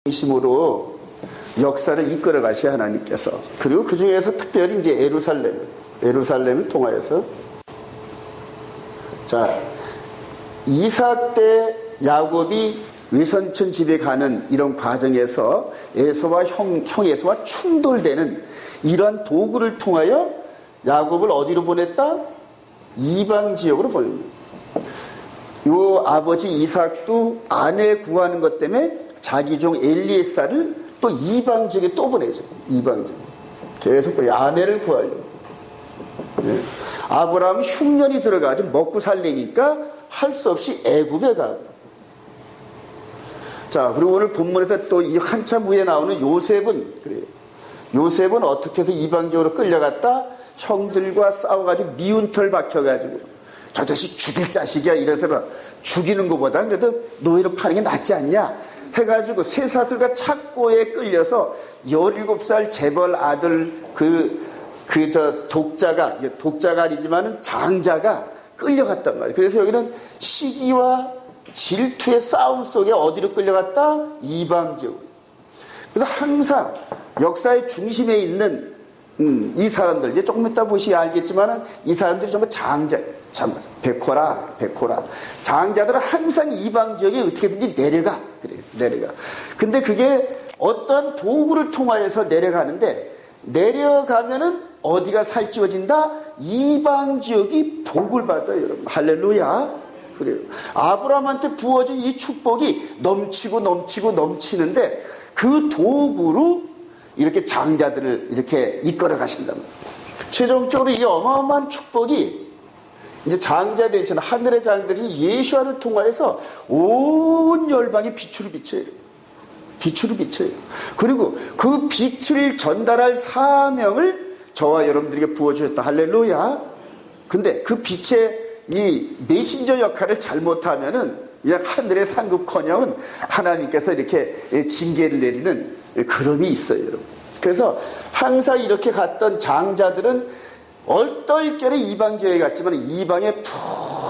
중심으로 역사를 이끌어 가셔야 하나님께서. 그리고 그 중에서 특별히 이제 예루살렘을 통하여서, 자, 이삭 때 야곱이 외손촌 집에 가는 이런 과정에서 에서와 형 에서와 충돌되는 이러한 도구를 통하여 야곱을 어디로 보냈다? 이방 지역으로 보냅니다. 요 아버지 이삭도 아내 구하는 것 때문에 자기 종 엘리에사를 또 이방 지역에 또 보내죠. 이방 지역. 계속 아내를 구하려고. 네. 아브라함 흉년이 들어가지고 먹고 살려니까 할 수 없이 애굽에 가고. 자, 그리고 오늘 본문에서 또 이 한참 후에 나오는 요셉은 그래요. 요셉은 어떻게 해서 이방적으로 끌려갔다? 형들과 싸워가지고 미운 털 박혀가지고 저 자식 죽일 자식이야 이래서 죽이는 것보다 그래도 노예로 파는 게 낫지 않냐 해가지고 쇠사슬과 착고에 끌려서 17살 재벌 아들 독자가 아니지만은 장자가 끌려갔단 말이에요. 그래서 여기는 시기와 질투의 싸움 속에 어디로 끌려갔다? 이방지역. 그래서 항상 역사의 중심에 있는 이 사람들, 이제 조금 이따 보시면 알겠지만은 이 사람들이 전부 백호라. 장자들은 항상 이방 지역에 어떻게든지 내려가. 그래요. 내려가. 근데 그게 어떤 도구를 통하여서 내려가는데, 내려가면은 어디가 살찌워진다? 이방 지역이 복을 받아요, 여러분. 할렐루야. 그래요. 아브라함한테 부어진 이 축복이 넘치는데 그 도구로 이렇게 장자들을 이렇게 이끌어 가신단 말이에요. 최종적으로 이 어마어마한 축복이 이제 장자 대신 하늘의 장자 대신 예수와를 통하여서 온 열방에 빛으로 비쳐요. 그리고 그 빛을 전달할 사명을 저와 여러분들에게 부어주셨다. 할렐루야. 근데 그 빛의 이 메신저 역할을 잘못하면은 그냥 하늘의 상급커녕 하나님께서 이렇게 징계를 내리는 그럼이 있어요, 여러분. 그래서 항상 이렇게 갔던 장자들은 얼떨결에 이방 지역에 갔지만 이방의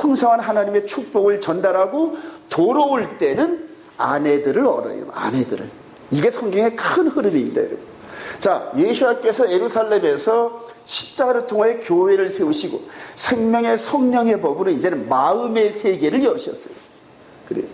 풍성한 하나님의 축복을 전달하고 돌아올 때는 아내들을 얻어요. 아내들을. 이게 성경의 큰 흐름입니다, 여러분. 자, 예수님께서 예루살렘에서 십자가를 통하여 교회를 세우시고 생명의 성령의 법으로 이제는 마음의 세계를 여셨어요. 그래요.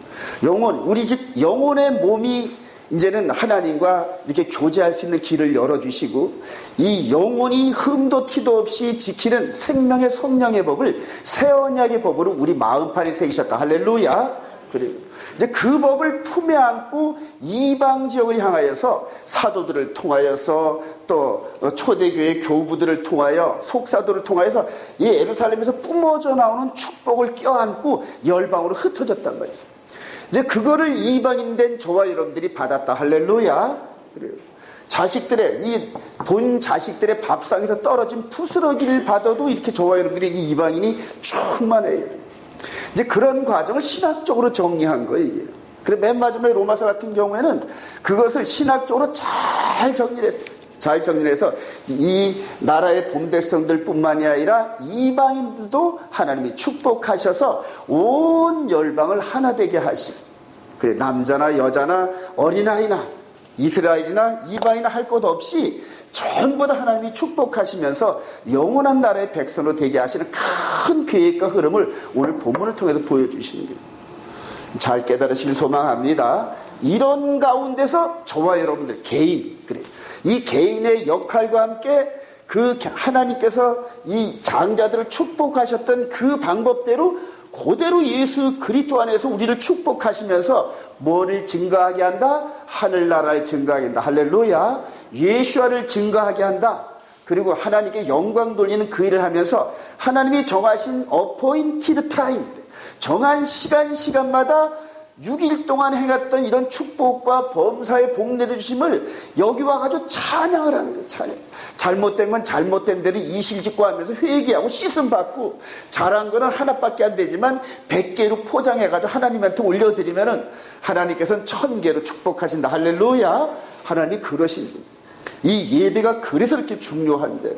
우리 집 영혼의 몸이 이제는 하나님과 이렇게 교제할 수 있는 길을 열어주시고 이 영혼이 흠도 티도 없이 지키는 생명의 성령의 법을 새 언약의 법으로 우리 마음판에 새기셨다. 할렐루야. 그래요. 이제 그 법을 품에 안고 이방 지역을 향하여서 사도들을 통하여서 또 초대교회 교부들을 통하여 속사도를 통하여서 이 예루살렘에서 뿜어져 나오는 축복을 껴안고 열방으로 흩어졌단 말이에요. 이제 그거를 이방인 된 저와 여러분들이 받았다. 할렐루야. 그래요. 본 자식들의 밥상에서 떨어진 부스러기를 받아도 이렇게 저와 여러분들이 이 이방인이 충만해요. 이제 그런 과정을 신학적으로 정리한 거예요, 이게. 그래서 맨 마지막에 로마서 같은 경우에는 그것을 신학적으로 잘 정리를 했어요. 잘 정리해서 이 나라의 본백성들 뿐만이 아니라 이방인들도 하나님이 축복하셔서 온 열방을 하나 되게 하시고, 그래, 남자나 여자나 어린아이나 이스라엘이나 이방이나 할 것 없이 전부 다 하나님이 축복하시면서 영원한 나라의 백성으로 되게 하시는 큰 계획과 흐름을 오늘 본문을 통해서 보여주시는 거예요. 잘 깨달으시길 소망합니다. 이런 가운데서 저와 여러분들 개인, 그래, 이 개인의 역할과 함께 그 하나님께서 이 장자들을 축복하셨던 그 방법대로 그대로 예수 그리스도 안에서 우리를 축복하시면서 뭐를 증거하게 한다? 하늘나라를 증거하게 한다. 할렐루야. 예수와를 증거하게 한다. 그리고 하나님께 영광 돌리는 그 일을 하면서 하나님이 정하신 appointed time, 정한 시간마다 6일 동안 행했던 이런 축복과 범사의 복 내려주심을 여기 와가지고 찬양을 하는 거예요. 찬양. 잘못된 건 잘못된 대로 이실직고 하면서 회개하고 씻음 받고, 잘한 거는 하나밖에 안 되지만 100개로 포장해가지고 하나님한테 올려드리면은 하나님께서는 1000개로 축복하신다. 할렐루야. 하나님이 그러신 거예요. 이 예배가 그래서 이렇게 중요한데,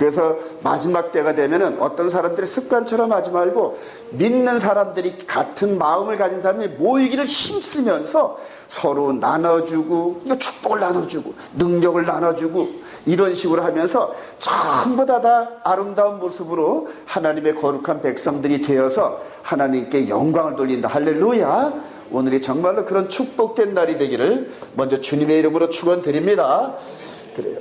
그래서 마지막 때가 되면은 어떤 사람들이 습관처럼 하지 말고 믿는 사람들이 같은 마음을 가진 사람이 모이기를 힘쓰면서 서로 나눠주고 축복을 나눠주고 능력을 나눠주고 이런 식으로 하면서 전부 다 아름다운 모습으로 하나님의 거룩한 백성들이 되어서 하나님께 영광을 돌린다. 할렐루야. 오늘이 정말로 그런 축복된 날이 되기를 먼저 주님의 이름으로 축원드립니다. 그래요.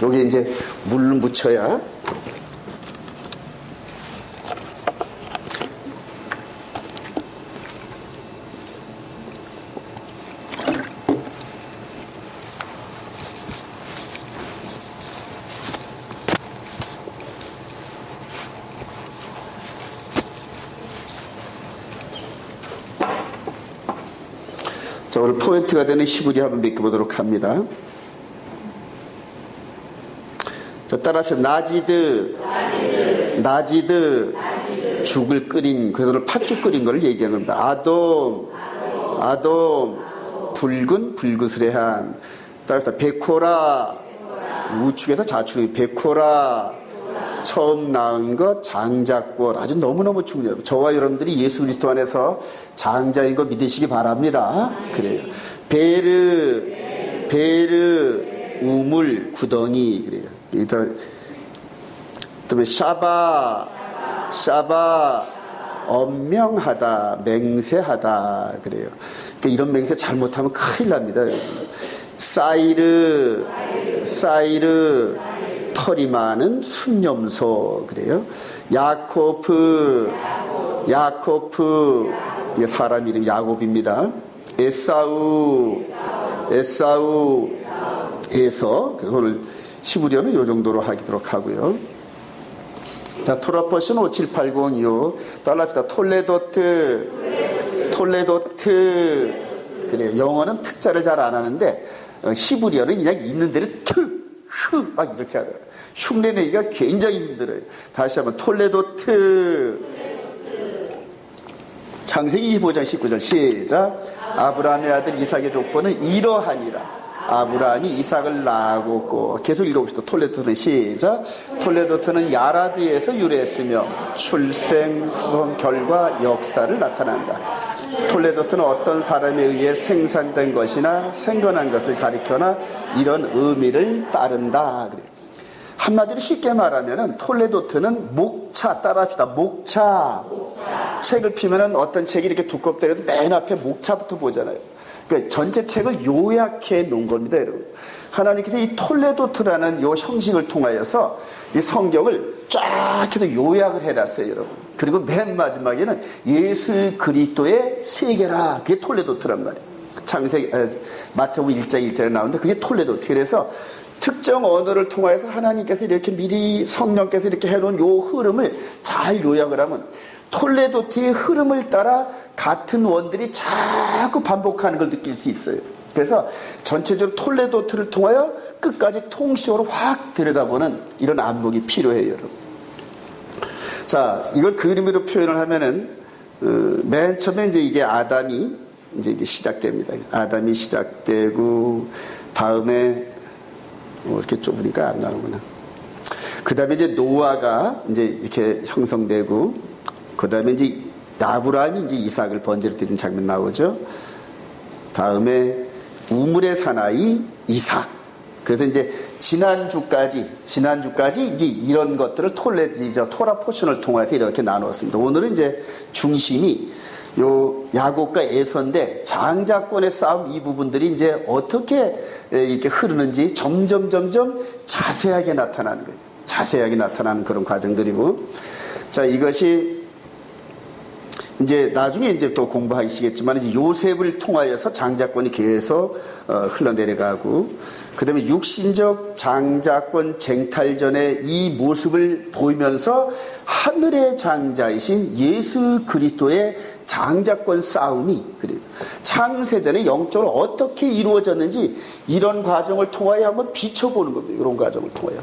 여기 이제 물을 묻혀야 자, 오늘 포인트가 되는 히브리 한번 믿어보도록 합니다. 자, 따라합시다. 나지드. 죽을 끓인, 그래서 팥죽 끓인 거를 얘기하는 겁니다. 아돔. 붉은 불그스레한. 따라합시다. 베코라. 우측에서 좌측이 베코라. 처음 낳은 것 장자권. 아주 너무너무 중요해요. 저와 여러분들이 예수 그리스도 안에서 장자인 거 믿으시기 바랍니다. 그래요. 베르 우물 구덩이. 그래요. 그다음에 샤바 엄명하다, 맹세하다. 그래요. 그러니까 이런 맹세 잘못하면 큰일 납니다. 사이르 털이 많은 순념소. 그래요. 야코프 사람 이름 야곱입니다. 에사우 에서. 그래서 오늘 히브리어는 이 정도로 하도록 하고요. 자, 토라퍼션 57806 달랍시다. 톨레도트. 그래요. 영어는 특자를 잘 안 하는데 히브리어는 그냥 있는 대로 막 이렇게 하더라고요. 흉내내기가 굉장히 힘들어요. 다시 한번 톨레도트. 창세기 25장 19절 시작. 아브라함의 아들 이삭의 족보는 이러하니라. 아브라함이 이삭을 낳았고. 계속 읽어봅시다. 톨레도트는 시작. 톨레도트는 야라드에서 유래했으며 출생, 후손, 결과, 역사를 나타낸다. 톨레도트는 어떤 사람에 의해 생산된 것이나 생겨난 것을 가리켜나 이런 의미를 따른다. 그래. 한마디로 쉽게 말하면은 톨레도트는 목차. 따라합시다. 목차. 책을 피면은 어떤 책이 이렇게 두껍더라도 맨 앞에 목차부터 보잖아요. 그러니까 전체 책을 요약해 놓은 겁니다, 여러분. 하나님께서 이 톨레도트라는 요 형식을 통하여서 이 성경을 쫙 해서 요약을 해놨어요, 여러분. 그리고 맨 마지막에는 예수 그리스도의 세계라. 그게 톨레도트란 말이에요. 마태복음 1장 1절에 나오는데 그게 톨레도트. 그래서 특정 언어를 통하여서 하나님께서 이렇게 미리 성령께서 이렇게 해놓은 요 흐름을 잘 요약을 하면 톨레도트의 흐름을 따라 같은 원들이 자꾸 반복하는 걸 느낄 수 있어요. 그래서 전체적으로 톨레도트를 통하여 끝까지 통시적으로 확 들여다보는 이런 안목이 필요해요, 여러분. 자, 이걸 그림으로 표현을 하면은 맨 처음에 이제 이게 아담이 이제 시작됩니다. 아담이 시작되고 다음에 이렇게 좁으니까 안 나오구나. 그 다음에 이제 노아가 이제 이렇게 형성되고, 그 다음에 이제 아브라함이 이제 이삭을 번제로 드리는 장면 나오죠. 다음에 우물의 사나이 이삭. 그래서 이제 지난주까지 이제 이런 것들을 토라 포션을 통해서 이렇게 나눴습니다. 오늘은 이제 중심이 요 야곱과 에서인데 장자권의 싸움 이 부분들이 이제 어떻게 이렇게 흐르는지 점점 자세하게 나타나는 거예요. 자세하게 나타나는 그런 과정들이고, 자, 이것이 이제 나중에 이제 또 공부하시겠지만 이제 요셉을 통하여서 장자권이 계속 흘러내려가고, 그 다음에 육신적 장자권 쟁탈전의 이 모습을 보이면서 하늘의 장자이신 예수 그리스도의 장자권 싸움이, 그래요. 창세전에 영적으로 어떻게 이루어졌는지 이런 과정을 통하여 한번 비춰보는 겁니다. 이런 과정을 통하여.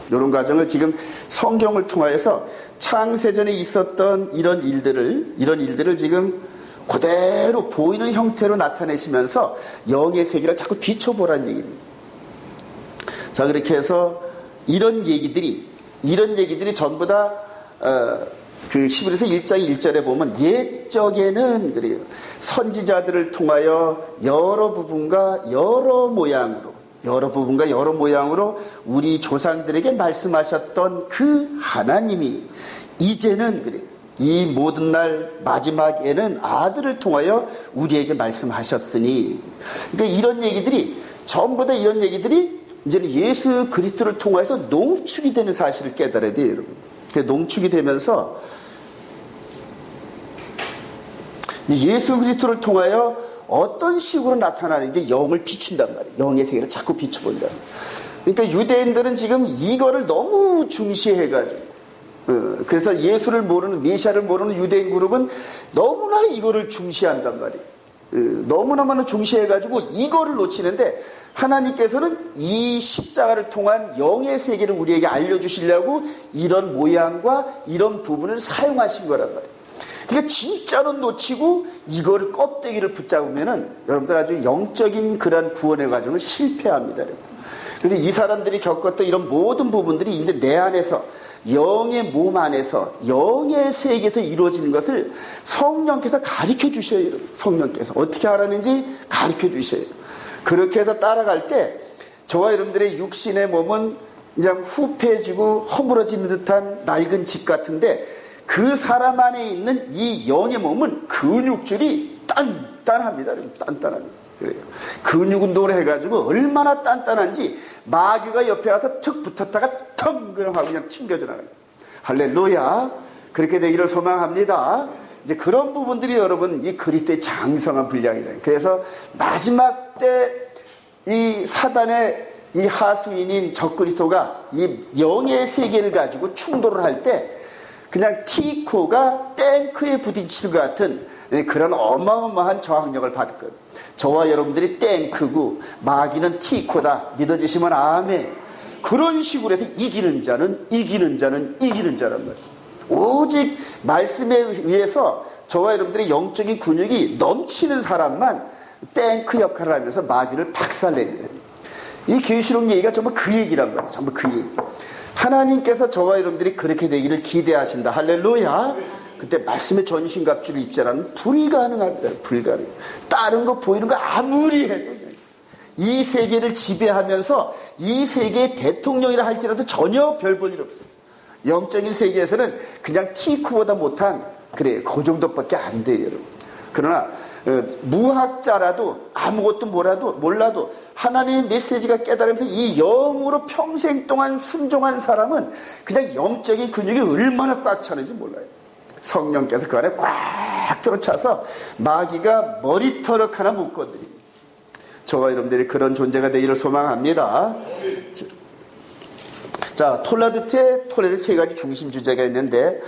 이런 과정을 지금 성경을 통하여서 창세전에 있었던 이런 일들을 지금 그대로 보이는 형태로 나타내시면서 영의 세계를 자꾸 비춰보라는 얘기입니다. 자, 그렇게 해서 이런 얘기들이 전부 다 그 히브리서 1장 1절에 보면 옛적에는 그래요. 선지자들을 통하여 여러 부분과 여러 모양으로 우리 조상들에게 말씀하셨던 그 하나님이 이제는 그래요. 이 모든 날 마지막에는 아들을 통하여 우리에게 말씀하셨으니, 그러니까 이런 얘기들이 전부 다 이런 얘기들이 이제는 예수 그리스도를 통해서 농축이 되는 사실을 깨달아야 돼요, 여러분. 농축이 되면서 예수 그리스도를 통하여 어떤 식으로 나타나는지 영을 비춘단 말이에요. 영의 세계를 자꾸 비춰본다. 그러니까 유대인들은 지금 이거를 너무 중시해가지고, 그래서 예수를 모르는, 메시아를 모르는 유대인 그룹은 너무나 이거를 중시한단 말이에요. 너무나 중시해가지고 이거를 놓치는데, 하나님께서는 이 십자가를 통한 영의 세계를 우리에게 알려주시려고 이런 모양과 이런 부분을 사용하신 거란 말이에요. 그러니까 진짜로 놓치고 이거를 껍데기를 붙잡으면은 여러분들 아주 영적인 그런 구원의 과정을 실패합니다. 그래서 이 사람들이 겪었던 이런 모든 부분들이 이제 내 안에서, 영의 몸 안에서, 영의 세계에서 이루어지는 것을 성령께서 가르쳐 주셔요. 성령께서 어떻게 하라는지 가르쳐 주셔요. 그렇게 해서 따라갈 때 저와 여러분들의 육신의 몸은 그냥 후패해지고 허물어지는 듯한 낡은 집 같은데, 그 사람 안에 있는 이 영의 몸은 근육줄이 단단합니다. 단단합니다. 그래요. 근육 운동을 해가지고 얼마나 단단한지 마귀가 옆에 와서 툭 붙었다가 텅 그럼 하고 그냥 튕겨져 나가요. 할렐루야. 그렇게 되기를 소망합니다. 이제 그런 부분들이 여러분 이 그리스도의 장성한 분량이다. 그래서 마지막 때 이 사단의 이 하수인인 적그리스도가 이 영의 세계를 가지고 충돌을 할 때 그냥 티코가 탱크에 부딪힐 것 같은 그런 어마어마한 저항력을 받을 거예요. 저와 여러분들이 탱크고 마귀는 티코다. 믿어지시면 아멘. 그런 식으로 해서 이기는 자는 이기는 자란 말이에요. 오직 말씀에 의해서 저와 여러분들의 영적인 근육이 넘치는 사람만 탱크 역할을 하면서 마귀를 박살냅니다. 이 계시록 얘기가 정말 그 얘기란 말이에요. 정말 그 얘기. 하나님께서 저와 여러분들이 그렇게 되기를 기대하신다. 할렐루야. 그때 말씀의 전신갑주를 입자라는 불가능합니다. 불가능. 다른 거 보이는 거 아무리 해도 이 세계를 지배하면서 이 세계의 대통령이라 할지라도 전혀 별 볼 일 없어요. 영적인 세계에서는 그냥 티쿠보다 못한, 그래, 그 정도밖에 안 돼요, 여러분. 그러나 무학자라도 아무것도 몰라도 하나님의 메시지가 깨달으면서 이 영으로 평생 동안 순종한 사람은 그냥 영적인 근육이 얼마나 꽉 차는지 몰라요. 성령께서 그 안에 꽉 들어차서 마귀가 머리털을 하나 못 건드립니다. 저와 여러분들이 그런 존재가 되기를 소망합니다. 자, 톨라드트에 세 가지 중심 주제가 있는데,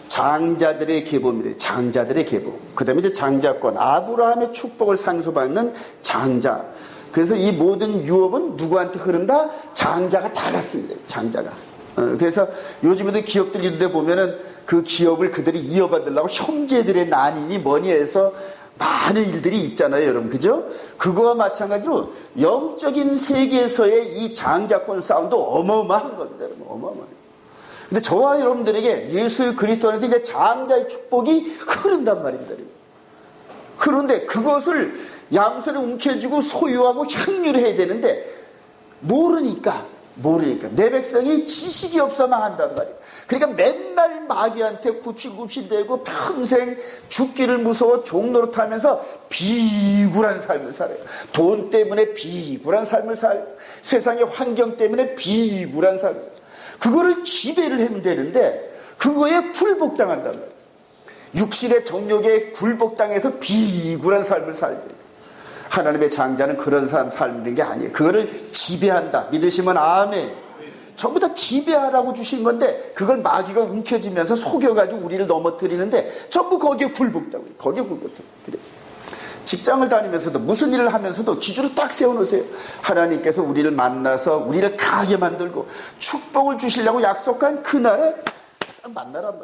장자들의 계보입니다. 장자들의 계보. 그 다음에 이제 장자권. 아브라함의 축복을 상속받는 장자. 그래서 이 모든 유업은 누구한테 흐른다? 장자가 다 갔습니다. 장자가. 그래서 요즘에도 기업들 이런 데 보면은 그 기업을 그들이 이어받으려고 형제들의 난인이 뭐니 해서 많은 일들이 있잖아요, 여러분. 그죠? 그거와 마찬가지로 영적인 세계에서의 이 장자권 싸움도 어마어마한 겁니다, 여러분. 어마어마해요. 근데 저와 여러분들에게 예수 그리스도 안에 이제 장자의 축복이 흐른단 말입니다. 그런데 그것을 양손에 움켜쥐고 소유하고 향유를 해야 되는데 모르니까 내 백성이 지식이 없어 망한단 말이에요. 그러니까 맨날 마귀한테 굽신굽신대고 평생 죽기를 무서워 종노릇 하면서 비굴한 삶을 살아요. 돈 때문에 비굴한 삶을 살아요. 세상의 환경 때문에 비굴한 삶을. 그거를 지배를 하면 되는데 그거에 굴복당한단 말이에요. 육신의 정욕에 굴복당해서 비굴한 삶을 살고, 하나님의 장자는 그런 사람 살는 게 아니에요. 그거를 지배한다. 믿으시면 아멘. 전부 다 지배하라고 주신 건데 그걸 마귀가 움켜쥐면서 속여가지고 우리를 넘어뜨리는데 전부 거기에 굴복당해요. 거기에 굴복당해요. 그래. 직장을 다니면서도 무슨 일을 하면서도 기준을 딱 세워놓으세요. 하나님께서 우리를 만나서 우리를 강하게 만들고 축복을 주시려고 약속한 그날에 만나란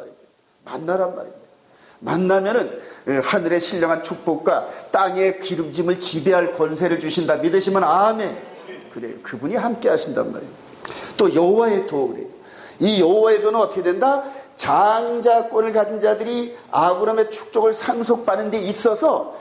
말이에요. 만나면은 하늘의 신령한 축복과 땅의 기름짐을 지배할 권세를 주신다. 믿으시면 아멘. 그래요. 그분이 함께 하신단 말이에요. 또 여호와의 도 그래요. 이 여호와의 도는 어떻게 된다? 장자권을 가진 자들이 아브라함의 축복을 상속받는 데 있어서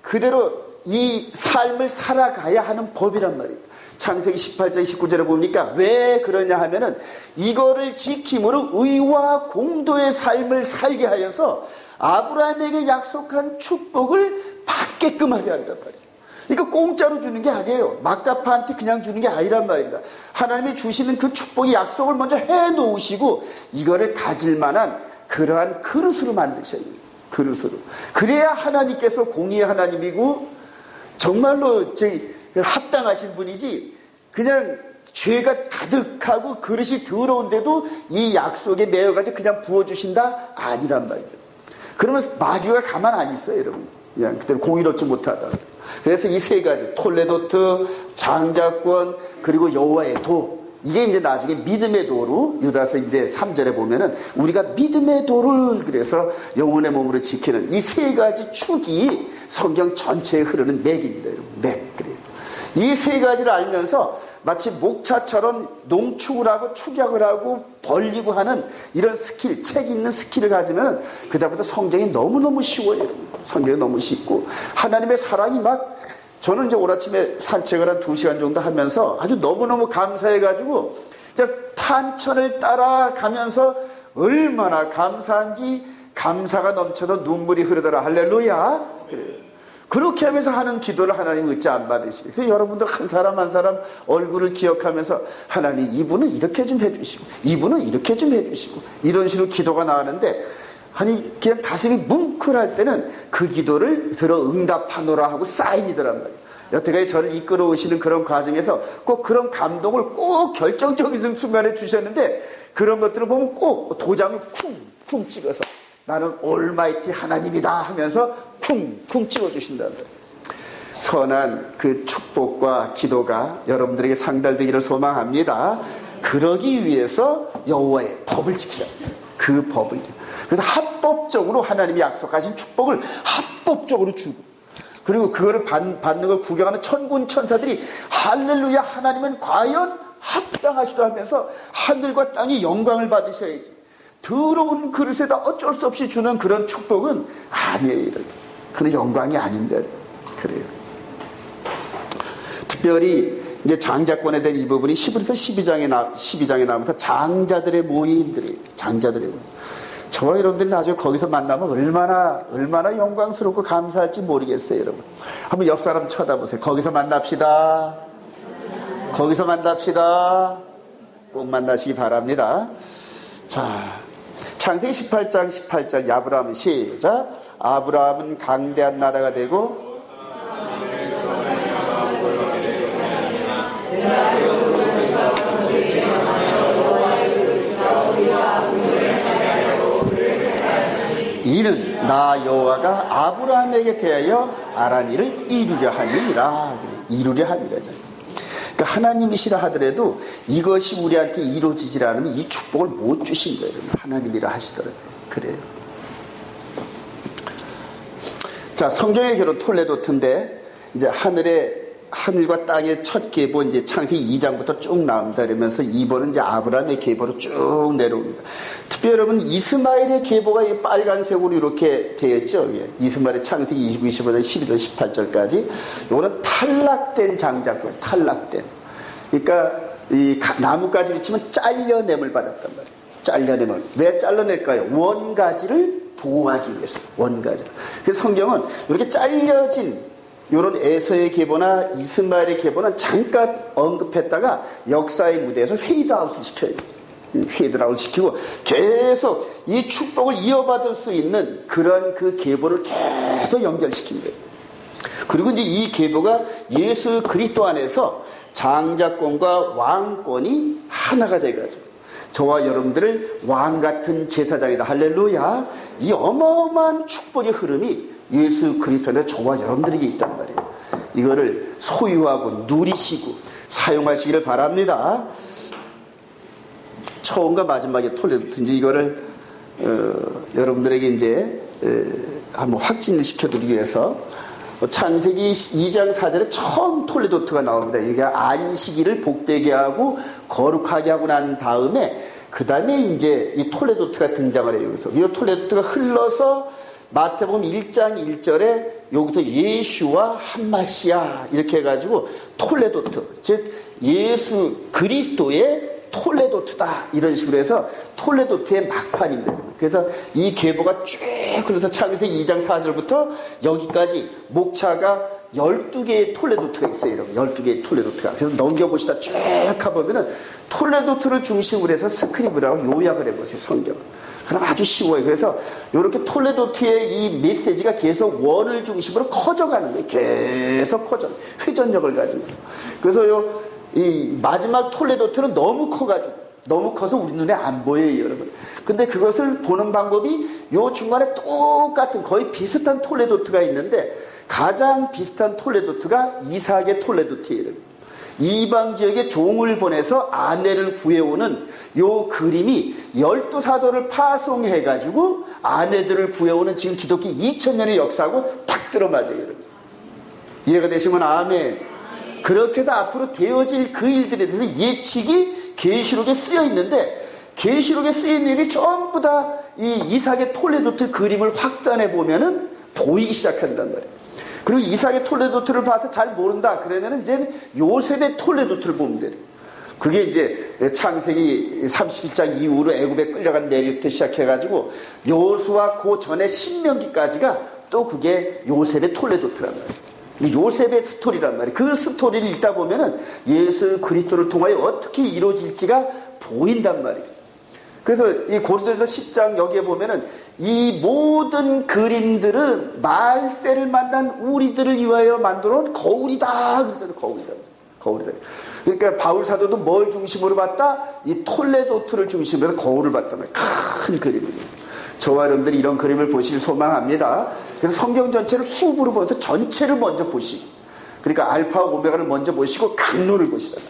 그대로 이 삶을 살아가야 하는 법이란 말이에요. 창세기 18장 19절에 보니까 왜 그러냐 하면은 이거를 지킴으로 의와 공도의 삶을 살게 하여서 아브라함에게 약속한 축복을 받게끔 하게 한단 말이에요. 그러니까 공짜로 주는 게 아니에요. 막다파한테 그냥 주는 게 아니란 말입니다. 하나님이 주시는 그 축복의 약속을 먼저 해놓으시고 이거를 가질 만한 그러한 그릇으로 만드셔야 돼요. 그릇으로. 그래야 하나님께서 공의의 하나님이고 정말로 합당하신 분이지 그냥 죄가 가득하고 그릇이 더러운데도 이 약속에 매여가지고 그냥 부어주신다? 아니란 말이에요. 그러면 마귀가 가만 안 있어요, 여러분. 그냥 그대로 공의롭지 못하다. 그래서 이 세 가지, 톨레도트, 장자권, 그리고 여호와의 도. 이게 이제 나중에 믿음의 도로, 유다서 이제 3절에 보면은 우리가 믿음의 도를 그래서 영혼의 몸으로 지키는 이 세 가지 축이 성경 전체에 흐르는 맥입니다, 여러분. 맥. 그래요. 이 세 가지를 알면서 마치 목차처럼 농축을 하고 축약을 하고 벌리고 하는 이런 스킬, 책 읽는 스킬을 가지면 그다음부터 성경이 너무너무 쉬워요. 성경이 너무 쉽고 하나님의 사랑이 막 저는 이제 올 아침에 산책을 한 2시간 정도 하면서 아주 너무너무 감사해가지고 탄천을 따라가면서 얼마나 감사한지 감사가 넘쳐서 눈물이 흐르더라. 할렐루야. 그래요. 그렇게 하면서 하는 기도를 하나님 어찌 안 받으시고 그래서 여러분들 한 사람 한 사람 얼굴을 기억하면서 하나님 이분은 이렇게 좀 해주시고 이분은 이렇게 좀 해주시고 이런 식으로 기도가 나왔는데 아니 그냥 가슴이 뭉클할 때는 그 기도를 들어 응답하노라 하고 사인이더란 말이에요. 여태까지 저를 이끌어 오시는 그런 과정에서 꼭 그런 감동을 꼭 결정적인 순간에 주셨는데 그런 것들을 보면 꼭 도장을 쿵쿵 찍어서 나는 올마이티 하나님이다 하면서 쿵쿵 찍어주신다는 거예요. 선한 그 축복과 기도가 여러분들에게 상달되기를 소망합니다. 그러기 위해서 여호와의 법을 지키자. 그 법을. 그래서 합법적으로 하나님이 약속하신 축복을 합법적으로 주고 그리고 그거를 받는 걸 구경하는 천군 천사들이 할렐루야 하나님은 과연 합당하시다 하면서 하늘과 땅이 영광을 받으셔야지. 더러운 그릇에다 어쩔 수 없이 주는 그런 축복은 아니에요. 그런 영광이 아닙니다. 그래요. 특별히 이제 장자권에 대한 이 부분이 히브리서 12장에 나오면서 장자들의 모임들이 장자들의 모임. 저와 여러분들이 나중에 거기서 만나면 얼마나 영광스럽고 감사할지 모르겠어요, 여러분. 한번 옆 사람 쳐다보세요. 거기서 만납시다. 거기서 만납시다. 꼭 만나시기 바랍니다. 자. 창세기 18장 아브라함은 시작. 아브라함은 강대한 나라가 되고 이는 나 여호와가 아브라함에게 대하여 말한 일을 이루려 함이니라. 이루려 함이라. 그러니까 하나님이시라 하더라도 이것이 우리한테 이루어지지 않으면 이 축복을 못 주신 거예요. 하나님이라 하시더라도. 그래요. 자, 성경의 결론 톨레도트인데 이제 하늘과 땅의 첫 계보 이제 창세기 2장부터 쭉 나옵니다. 그러면서 2번은 이제 아브라함의 계보로 쭉 내려옵니다. 특히 여러분 이스마엘의 계보가 빨간색으로 이렇게 되었죠. 이스마엘의 창세기 29, 25장 11절 18절까지 이거는 탈락된 장자권, 탈락된. 그러니까 이 나뭇가지를 치면 잘려냄을 받았단 말이에요. 잘려냄을. 왜 잘라낼까요? 원가지를 보호하기 위해서. 원가지를. 그래서 성경은 이렇게 잘려진 이런 에서의 계보나 이스마엘의 계보는 잠깐 언급했다가 역사의 무대에서 페이드아웃을 시켜요. 페이드아웃을 시키고 계속 이 축복을 이어받을 수 있는 그런 그 계보를 계속 연결시킨 거예요. 그리고 이제 이 계보가 예수 그리스도 안에서 장자권과 왕권이 하나가 돼가지고 저와 여러분들을 왕 같은 제사장이다. 할렐루야. 이 어마어마한 축복의 흐름이 예수 그리스도의 저와 여러분들에게 있단 말이에요. 이거를 소유하고 누리시고 사용하시기를 바랍니다. 처음과 마지막에 톨레도트 이제 이거를 여러분들에게 이제 한번 확진을 시켜드리기 위해서 창세기 2장 4절에 처음 톨레도트가 나옵니다. 이게 안식일을 복되게 하고 거룩하게 하고 난 다음에 그 다음에 이제 이 톨레도트가 등장을 해요. 여기서 이 톨레도트가 흘러서 마태복음 1장 1절에 여기서 예수와 한마시아 이렇게 해가지고 톨레도트, 즉 예수 그리스도의 톨레도트다 이런 식으로 해서 톨레도트의 막판입니다. 그래서 이 계보가 쭉 흘러서 창세기 2장 4절부터 여기까지 목차가 12개의 톨레도트가 있어요. 여러분 12개의 톨레도트가. 그래서 넘겨보시다 쭉 가보면은 톨레도트를 중심으로 해서 스크립을 하고 요약을 해보세요. 성경. 그럼 아주 쉬워요. 그래서 이렇게 톨레도트의 이 메시지가 계속 원을 중심으로 커져가는 거예요. 계속 커져. 회전력을 가지고. 그래서 이 마지막 톨레도트는 너무 커가지고, 너무 커서 우리 눈에 안 보여요, 여러분. 근데 그것을 보는 방법이 요 중간에 똑같은 거의 비슷한 톨레도트가 있는데 가장 비슷한 톨레도트가 이삭의 톨레도트예요. 이방 지역에 종을 보내서 아내를 구해오는 요 그림이 12사도를 파송해가지고 아내들을 구해오는 지금 기독교 2000년의 역사하고 딱 들어맞아요, 여러분. 이해가 되시면 아멘. 그렇게 해서 앞으로 되어질 그 일들에 대해서 예측이 계시록에 쓰여 있는데 계시록에 쓰인 일이 전부 다 이 이삭의 톨레도트 그림을 확단해 보면은 보이기 시작한단 말이에요. 그리고 이삭의 톨레도트를 봐서 잘 모른다 그러면은 이제 요셉의 톨레도트를 보면 돼요. 그게 이제 창세기 31장 이후로 애굽에 끌려간 내리부터 시작해가지고 여호수아 그 전에 신명기까지가 또 그게 요셉의 톨레도트란 말이에요. 요셉의 스토리란 말이에요. 그 스토리를 읽다 보면은 예수 그리스도를 통하여 어떻게 이루어질지가 보인단 말이에요. 그래서 이 고린도전서 10장 여기에 보면은 이 모든 그림들은 말세를 만난 우리들을 위하여 만들어 놓은 거울이다 그러잖아요. 거울이다. 그러니까 바울 사도도 뭘 중심으로 봤다? 이 톨레도트를 중심으로 해서 거울을 봤단 말이에요. 큰 그림입니다. 저와 여러분들이 이런 그림을 보시길 소망합니다. 그래서 성경 전체를 수업으로 보면서 전체를 먼저 보시고, 그러니까 알파와 오메가를 먼저 보시고 강론을 보시라.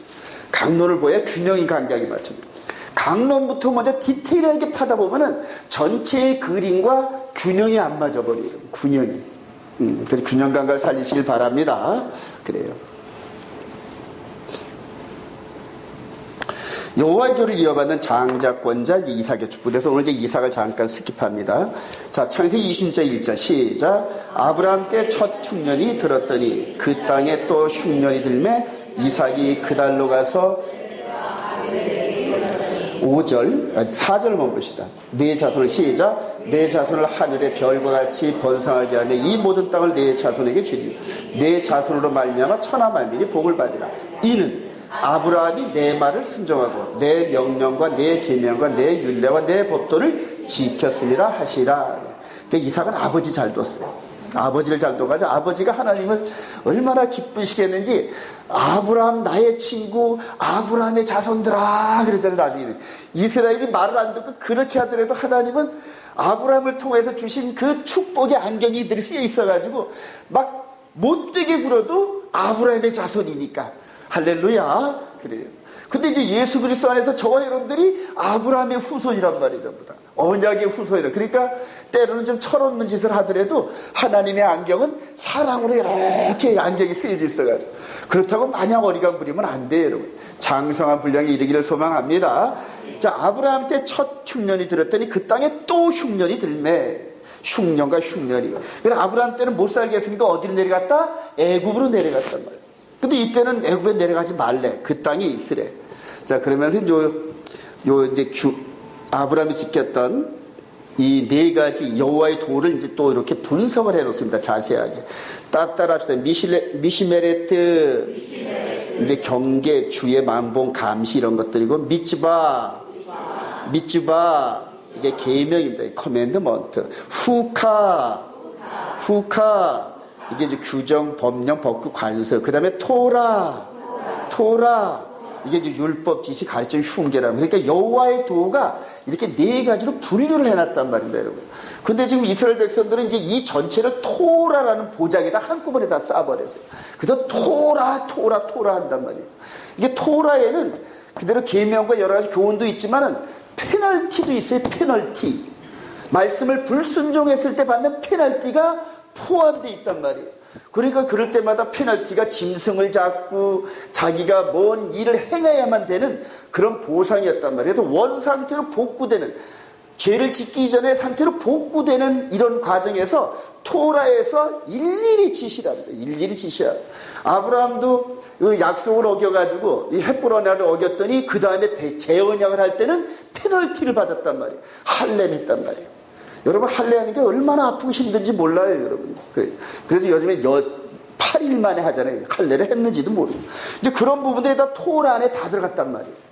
강론을 보야 균형이 간격이 맞춰져요. 강론부터 먼저 디테일하게 파다 보면은 전체의 그림과 균형이 안 맞아버려요. 균형이. 그래서 균형 감각을 살리시길 바랍니다. 그래요. 여호와의 도를 이어받는 장자권자 이삭의 축복. 그래서 오늘 이제 이삭을 잠깐 스킵합니다. 자, 창세기 20장 1절 시작. 아브라함께 첫 흉년이 들었더니 그 땅에 또 흉년이 들매 이삭이 그달로 가서 5절, 4절만 봅시다. 내 자손을 시작. 내 자손을 하늘의 별과 같이 번성하게 하며 이 모든 땅을 내 자손에게 주리. 내 자손으로 말미암아 천하 만민이 복을 받으라. 이는 아브라함이 내 말을 순종하고 내 명령과 내 계명과 내 율례와 내 법도를 지켰음이라 하시라. 그러니까 이삭은 아버지 잘 뒀어요. 아버지를 잘 둬가지고 아버지가 하나님을 얼마나 기쁘시겠는지 아브라함 나의 친구 아브라함의 자손들아 그러잖아요. 나중에는 이스라엘이 말을 안 듣고 그렇게 하더라도 하나님은 아브라함을 통해서 주신 그 축복의 안경이 이들이 쓰여 있어가지고 막 못되게 굴어도 아브라함의 자손이니까 할렐루야 그래요. 근데 이제 예수 그리스도 안에서 저와 여러분들이 아브라함의 후손이란 말이죠. 전부 다 언약의 후손이라. 그러니까 때로는 좀 철없는 짓을 하더라도 하나님의 안경은 사랑으로 이렇게 안경이 쓰여져 있어가지고 그렇다고 마냥 어리광 부리면 안 돼요. 여러분 장성한 분량에 이르기를 소망합니다. 자, 아브라함께 첫 흉년이 들었더니 그 땅에 또 흉년이 들매. 흉년과 흉년이. 그래서 아브라함 때는 못 살겠으니까 어디로 내려갔다? 애굽으로 내려갔단 말이에요. 근데 이때는 애굽에 내려가지 말래. 그 땅이 있으래. 자, 그러면서 이제 아브라함이 지켰던 이 네 가지 여호와의 도를 이제 또 이렇게 분석을 해놓습니다. 자세하게. 따라합시다. 미시메레트, 이제 경계, 주의 만봉, 감시 이런 것들이고, 미츠바, 이게 계명입니다. 커맨드먼트. 후카, 이게 이제 규정, 법령, 법규, 관서. 그 다음에 토라. 이게 이제 율법, 지시, 가르침, 흉계라는. 그러니까 여호와의 도가 이렇게 네 가지로 분류를 해놨단 말입니다, 여러분. 근데 지금 이스라엘 백성들은 이제 이 전체를 토라라는 보장에다 한꺼번에 다 쌓아버렸어요. 그래서 토라 한단 말이에요. 이게 토라에는 그대로 계명과 여러 가지 교훈도 있지만은 페널티도 있어요, 페널티. 말씀을 불순종했을 때 받는 페널티가 포함되어 있단 말이에요. 그러니까 그럴 때마다 페널티가 짐승을 잡고 자기가 뭔 일을 행해야만 되는 그런 보상이었단 말이에요. 그래서 원 상태로 복구되는, 죄를 짓기 전의 상태로 복구되는 이런 과정에서 토라에서 일일이 지시랍니다. 일일이 지시합니다. 아브라함도 그 약속을 어겨가지고 이 헷보라나를 어겼더니 그 다음에 재언약을 할 때는 페널티를 받았단 말이에요. 할례를 했단 말이에요. 여러분, 할례하는 게 얼마나 아프고 힘든지 몰라요, 여러분. 그래도 요즘에 8일 만에 하잖아요. 할례를 했는지도 모르고. 이제 그런 부분들이 다 토라 안에 다 들어갔단 말이에요.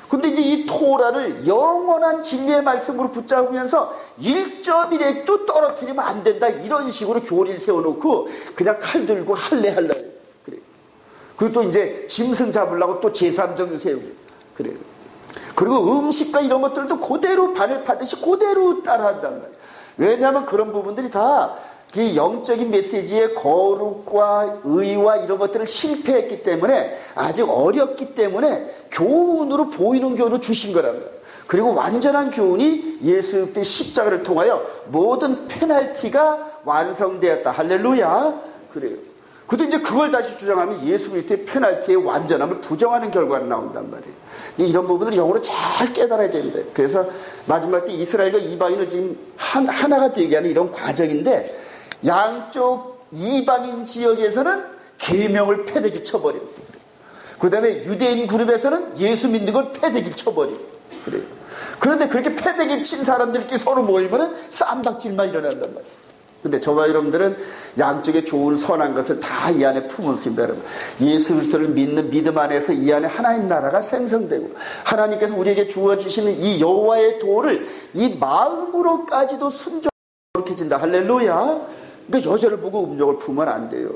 근데 이제 이 토라를 영원한 진리의 말씀으로 붙잡으면서 1.1핵도 떨어뜨리면 안 된다, 이런 식으로 교리를 세워놓고 그냥 칼 들고 할례하려고 그래요. 그리고 또 이제 짐승 잡으려고 또 제3종 세우고 그래요. 그리고 음식과 이런 것들도 그대로 발을 파듯이 그대로 따라한단 말이에요. 왜냐하면 그런 부분들이 다 그 영적인 메시지의 거룩과 의와 이런 것들을 실패했기 때문에, 아직 어렸기 때문에 교훈으로 보이는 교훈을 주신 거랍니다. 그리고 완전한 교훈이 예수 그리스도의 십자가를 통하여 모든 페널티가 완성되었다. 할렐루야. 그래요. 그런데 이제 그걸 다시 주장하면 예수 그리스도의 페널티의 완전함을 부정하는 결과가 나온단 말이에요. 이제 이런 부분을 영어로 잘 깨달아야 됩니다. 그래서 마지막 때 이스라엘과 이방인을 지금 하나가 되게 하는 이런 과정인데, 양쪽 이방인 지역에서는 계명을 패대기 쳐버리고, 그 다음에 유대인 그룹에서는 예수 믿는 걸 패대기 쳐버리고 그래요. 그런데 그렇게 패대기 친 사람들끼리 서로 모이면 쌈박질만 일어난단 말이에요. 근데 저와 여러분들은 양쪽에 좋은 선한 것을 다 이 안에 품었습니다. 여러분, 예수 그리스도를 믿는 믿음 안에서 이 안에 하나님 나라가 생성되고, 하나님께서 우리에게 주어주시는 이 여호와의 도를 이 마음으로까지도 순종해진다. 할렐루야. 근데 여자를 보고 음욕을 품으면 안 돼요.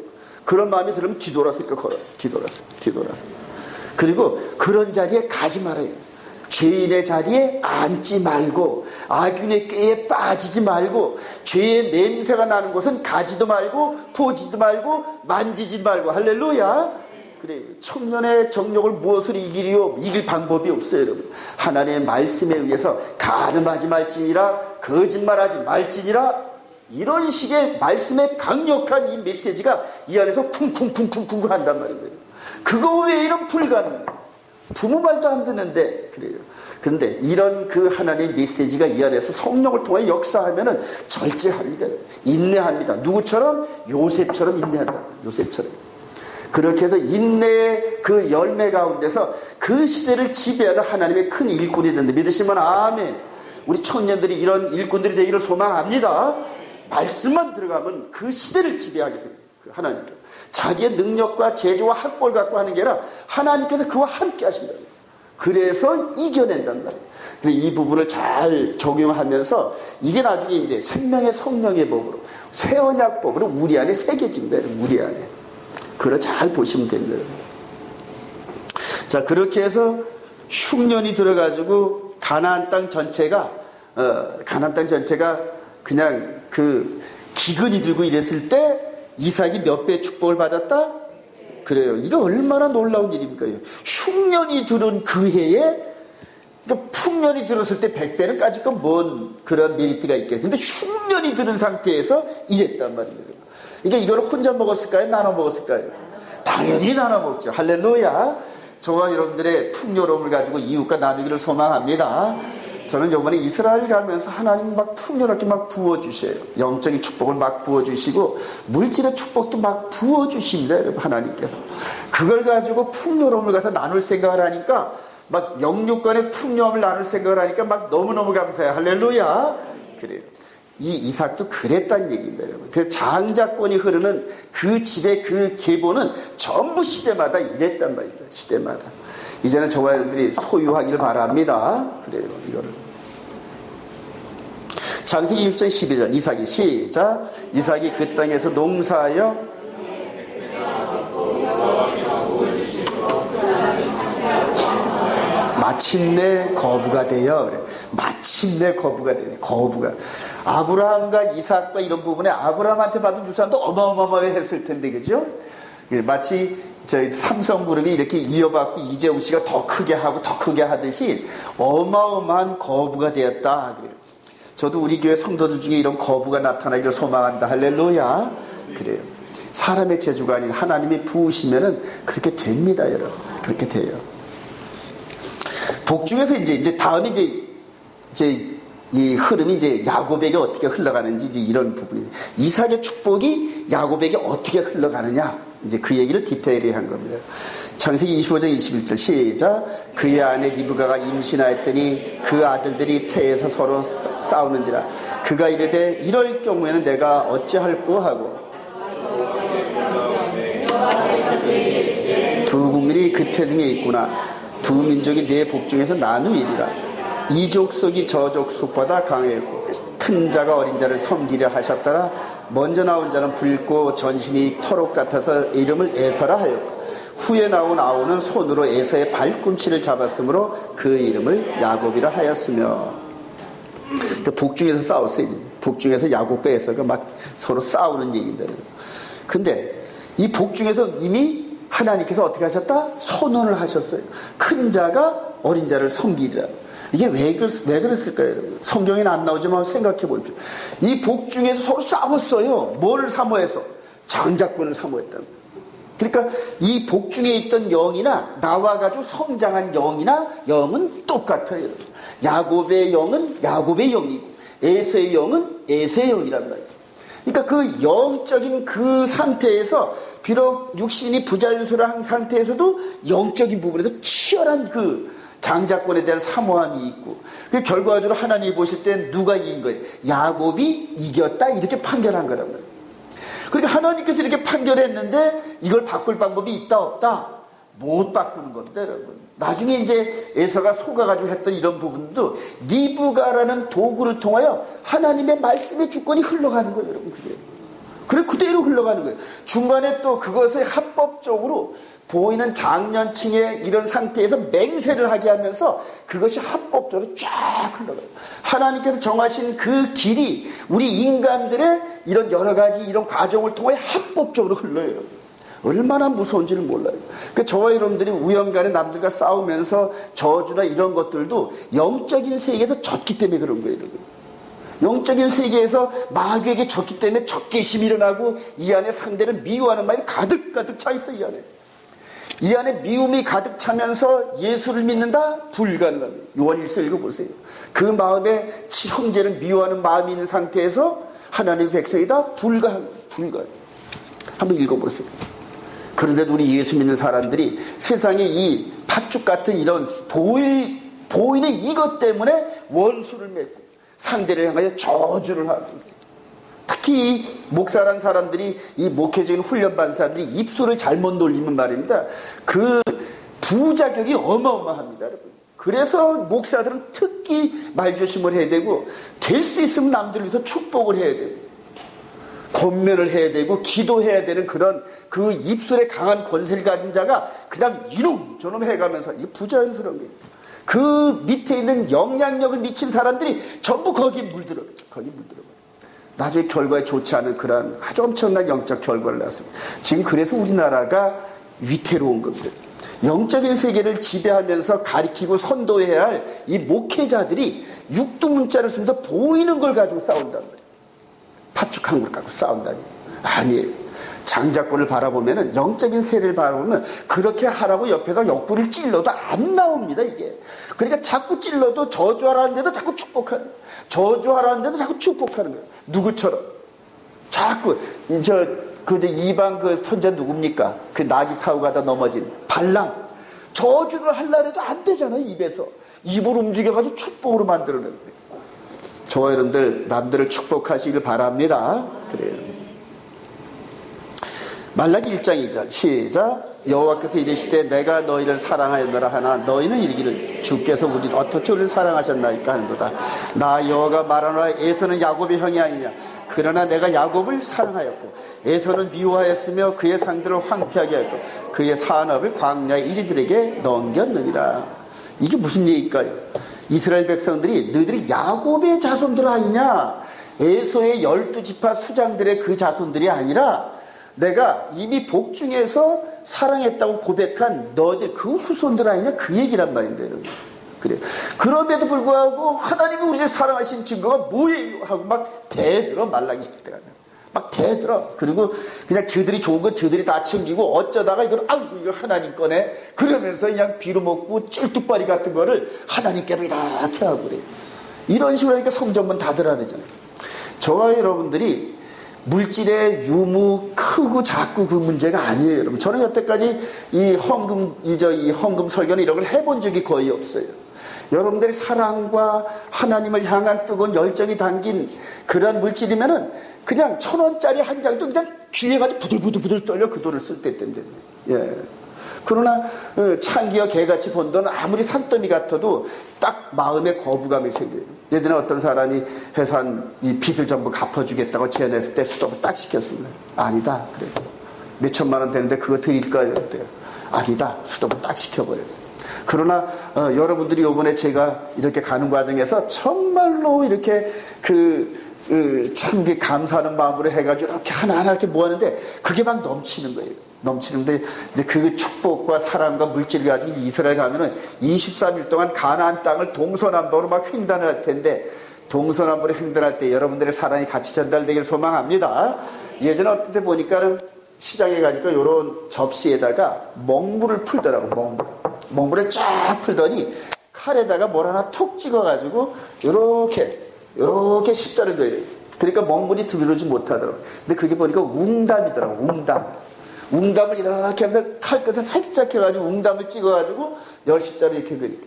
그런 마음이 들으면 뒤돌아서 걸어요. 뒤돌아서. 그리고 그런 자리에 가지 말아요. 죄인의 자리에 앉지 말고, 악인의 꾀에 빠지지 말고, 죄의 냄새가 나는 곳은 가지도 말고, 보지도 말고, 만지지 말고. 할렐루야. 그래요. 청년의 정욕을 무엇으로 이기리요? 이길 방법이 없어요, 여러분. 하나님의 말씀에 의해서 가늠하지 말지니라, 거짓말하지 말지니라, 이런 식의 말씀의 강력한 이 메시지가 이 안에서 쿵쿵쿵쿵쿵 한단 말이에요. 그거 외에는 불가능해요. 부모 말도 안 듣는데 그래요. 그런데 이런 그 하나님의 메시지가 이 안에서 성령을 통해 역사하면은 절제합니다. 인내합니다. 누구처럼? 요셉처럼 인내한다. 요셉처럼. 그렇게 해서 인내의 그 열매 가운데서 그 시대를 지배하는 하나님의 큰 일꾼이 된다. 믿으시면 아멘. 우리 청년들이 이런 일꾼들이 되기를 소망합니다. 말씀만 들어가면 그 시대를 지배하게 됩니다. 하나님께서 자기의 능력과 재주와 학벌 갖고 하는 게 아니라 하나님께서 그와 함께 하신다는 거예요. 그래서 이겨낸단 말이에요. 이 부분을 잘 적용하면서 이게 나중에 이제 생명의 성령의 법으로, 새 언약법으로 우리 안에 새겨집니다. 우리 안에. 그걸 잘 보시면 됩니다. 자, 그렇게 해서 흉년이 들어가지고 가나안 땅 전체가 그냥 그 기근이 들고 이랬을 때 이삭이 몇 배의 축복을 받았다? 그래요. 이거 얼마나 놀라운 일입니까? 흉년이 들은 그 해에, 그러니까 풍년이 들었을 때 100배는 까짓 건 뭔 그런 메리트가 있겠어요. 근데 흉년이 들은 상태에서 이랬단 말이에요. 그러니까 이걸 혼자 먹었을까요? 나눠 먹었을까요? 당연히 나눠 먹죠. 할렐루야. 저와 여러분들의 풍요로움을 가지고 이웃과 나누기를 소망합니다. 저는 이번에 이스라엘 가면서 하나님 막 풍요롭게 막 부어주셔요. 영적인 축복을 막 부어주시고 물질의 축복도 막 부어주십니다. 여러분, 하나님께서. 그걸 가지고 풍요로움을 가서 나눌 생각을 하니까, 막 영육간의 풍요함을 나눌 생각을 하니까 막 너무너무 감사해요. 할렐루야. 그래요. 이 이삭도 그랬단 얘기입니다. 여러분. 그 장자권이 흐르는 그 집의 그 계보는 전부 시대마다 이랬단 말입니다. 시대마다. 이제는 저와 여러분들이 소유하기를 바랍니다. 그래요, 이거를. 창세기 6장 12절, 이삭이 시작. 이삭이 그 땅에서 농사하여 마침내 거부가 되어, 그래. 마침내 거부가 되네. 거부가. 아브라함과 이삭과 이런 부분에 아브라함한테 받은 유산도 어마어마했을 텐데, 그죠? 마치 저희 삼성그룹이 이렇게 이어받고 이재용 씨가 더 크게 하고 더 크게 하듯이 어마어마한 거부가 되었다. 저도 우리 교회 성도들 중에 이런 거부가 나타나기를 소망한다. 할렐루야. 그래요. 사람의 재주가 아닌 하나님이 부으시면은 그렇게 됩니다, 여러분. 그렇게 돼요. 복 중에서 이제 다음에 이제 이 흐름이 이제 야곱에게 어떻게 흘러가는지 이제 이런 부분이 이삭의 축복이 야곱에게 어떻게 흘러가느냐 이제 그 얘기를 디테일히 한 겁니다. 창세기 25장 21절 시작. 그의 아내 리브가가 임신하였더니 그 아들들이 태에서 서로 싸우는지라 그가 이르되 이럴 경우에는 내가 어찌할꼬 하고 두 국민이 그 태중에 있구나. 두 민족이 내 복중에서 나누이리라. 이 족속이 저 족속보다 강했고 큰 자가 어린 자를 섬기려 하셨더라. 먼저 나온 자는 붉고 전신이 토록 같아서 이름을 에서라 하였고 후에 나온 아우는 손으로 에서의 발꿈치를 잡았으므로 그 이름을 야곱이라 하였으며. 복중에서 싸웠어요. 복중에서 야곱과 에서가 막 서로 싸우는 얘기인데, 근데 이 복중에서 이미 하나님께서 어떻게 하셨다? 선언을 하셨어요. 큰 자가 어린 자를 섬기리라. 이게 왜 그랬을까요, 여러분? 성경에는 안 나오지만 생각해 보십시오. 이 복중에서 서로 싸웠어요. 뭘 사모해서? 장자권을 사모했다는 거예요. 그러니까 이 복중에 있던 영이나 나와 가지고 성장한 영이나 영은 똑같아요. 야곱의 영은 야곱의 영이고 에서의 영은 에서의 영이란 말이에요. 그러니까 그 영적인 그 상태에서 비록 육신이 부자연스러운 상태에서도 영적인 부분에서 치열한 그 장자권에 대한 사모함이 있고, 그 결과적으로 하나님이 보실 땐 누가 이긴 거예요? 야곱이 이겼다 이렇게 판결한 거란 말이에요. 그러니까 하나님께서 이렇게 판결했는데 이걸 바꿀 방법이 있다 없다? 못 바꾸는 겁니다, 여러분. 나중에 이제 에서가 속아가지고 했던 이런 부분도 리브가라는 도구를 통하여 하나님의 말씀의 주권이 흘러가는 거예요, 여러분. 그래 그대로 흘러가는 거예요. 중간에 또 그것을 합법적으로 보이는 장년층의 이런 상태에서 맹세를 하게 하면서 그것이 합법적으로 쫙 흘러가요. 하나님께서 정하신 그 길이 우리 인간들의 이런 여러 가지 이런 과정을 통해 합법적으로 흘러요. 얼마나 무서운지를 몰라요. 그러니까 저와 여러분들이 우연간에 남들과 싸우면서 저주나 이런 것들도 영적인 세계에서 졌기 때문에 그런 거예요, 여러분. 영적인 세계에서 마귀에게 졌기 때문에 적개심이 일어나고 이 안에 상대를 미워하는 마음이 가득가득 차 있어요, 이 안에 미움이 가득 차면서 예수를 믿는다? 불가능합니다. 요한일서 읽어보세요. 그 마음에 형제를 미워하는 마음이 있는 상태에서 하나님의 백성이다? 불가합니다. 한번 읽어보세요. 그런데도 우리 예수 믿는 사람들이 세상에 이 팥죽 같은 이런 보이는 이것 때문에 원수를 맺고 상대를 향하여 저주를 하고, 특히 이 목사란 사람들이, 이 목회적인 훈련받은 사람들이 입술을 잘못 놀리면 말입니다. 그 부작용이 어마어마합니다, 여러분. 그래서 목사들은 특히 말조심을 해야 되고, 될 수 있으면 남들을 위해서 축복을 해야 되고, 권면을 해야 되고, 기도해야 되는 그런 그 입술에 강한 권세를 가진 자가 그냥 이놈 저놈 해가면서, 이게 부자연스러운 거예요. 그 밑에 있는 영향력을 미친 사람들이 전부 거기에 물들어요. 나중에 결과에 좋지 않은 그런 아주 엄청난 영적 결과를 낳습니다. 지금 그래서 우리나라가 위태로운 겁니다. 영적인 세계를 지배하면서 가리키고 선도해야 할 이 목회자들이 육두문자를 쓰면서 보이는 걸 가지고 싸운단 말이에요. 팥죽 한 그릇 갖고 싸운다니. 아니에요. 장자권을 바라보면은, 영적인 세례를 바라보면 그렇게 하라고 옆에서 옆구리를 찔러도 안 나옵니다, 이게. 그러니까 자꾸 찔러도 저주하라는데도 자꾸 축복하는 거예요. 저주하라는데도 자꾸 축복하는 거예요. 누구처럼? 자꾸 이방 그 선자 누굽니까? 그 나귀 타고 가다 넘어진 발람. 저주를 하려고 해도 안 되잖아요, 입에서. 입을 움직여가지고 축복으로 만들어내는 거예요. 저와 여러분들 남들을 축복하시길 바랍니다. 그래요. 말라기 1장 2절 시작. 여호와께서 이르시되 내가 너희를 사랑하였노라 하나 너희는 이르기를 주께서 우리 어떻게 우리를 사랑하셨나이까 하는도다. 나 여호와가 말하노라. 에서는 야곱의 형이 아니냐. 그러나 내가 야곱을 사랑하였고 에서는 미워하였으며 그의 상들을 황폐하게 하였고 그의 산업을 광야의 이리들에게 넘겼느니라. 이게 무슨 얘기일까요? 이스라엘 백성들이 너희들이 야곱의 자손들 아니냐, 에서의 12지파 수장들의 그 자손들이 아니라 내가 이미 복중에서 사랑했다고 고백한 너희들 그 후손들 아니냐, 그 얘기란 말인데, 여러분. 그래요. 그럼에도 불구하고 하나님이 우리를 사랑하신 증거가 뭐예요? 하고 막 대들어 말라기 싶을 때가 막 대들어. 그리고 그냥 저들이 좋은 건 저들이 다 챙기고 어쩌다가 이걸 아이고 이거 하나님 거네 그러면서 그냥 비로먹고 찔뚝바리 같은 거를 하나님께로 이렇게 하고 그래요. 이런 식으로 하니까 성전문 다 드러내잖아요. 저와 여러분들이 물질의 유무 크고 작고 그 문제가 아니에요, 여러분. 저는 여태까지 이 헌금 설교는 이런 걸 해본 적이 거의 없어요. 여러분들의 사랑과 하나님을 향한 뜨거운 열정이 담긴 그런 물질이면은 그냥 1,000원짜리 한 장도 그냥 귀에 가지고 부들부들 떨려 그 돈을 쓸 때 때문에. 예. 그러나 창기와 개같이 번 돈은 아무리 산더미 같아도 딱 마음에 거부감이 생겨요. 예전에 어떤 사람이 회사한 이 빚을 전부 갚아주겠다고 제안했을 때 수도를 딱 시켰습니다. 아니다. 그래. 몇 천만 원 되는데 그거 드릴까요? 그랬대요. 아니다. 수도를 딱 시켜버렸어요. 그러나 여러분들이 이번에 제가 이렇게 가는 과정에서 정말로 이렇게 참 감사하는 마음으로 해가지고 이렇게 하나하나 이렇게 모았는데 그게 막 넘치는 거예요. 넘치는데 이제 그 축복과 사랑과 물질을 가지고 이스라엘 가면은 23일 동안 가나안 땅을 동서남북으로 막 횡단을 할 텐데 동서남북으로 횡단할 때 여러분들의 사랑이 같이 전달되길 소망합니다. 예전에 어떤 때 보니까는 시장에 가니까 이런 접시에다가 멍물을 풀더라고. 멍물을 쫙 풀더니 칼에다가 뭘 하나 톡 찍어가지고 요렇게 십자를 줘요. 그러니까 멍물이 들어오지 못하더라고. 근데 그게 보니까 웅담이더라고. 웅담을 이렇게 하면서 칼끝에 살짝 해가지고 웅담을 찍어가지고 10십자를 이렇게 그리고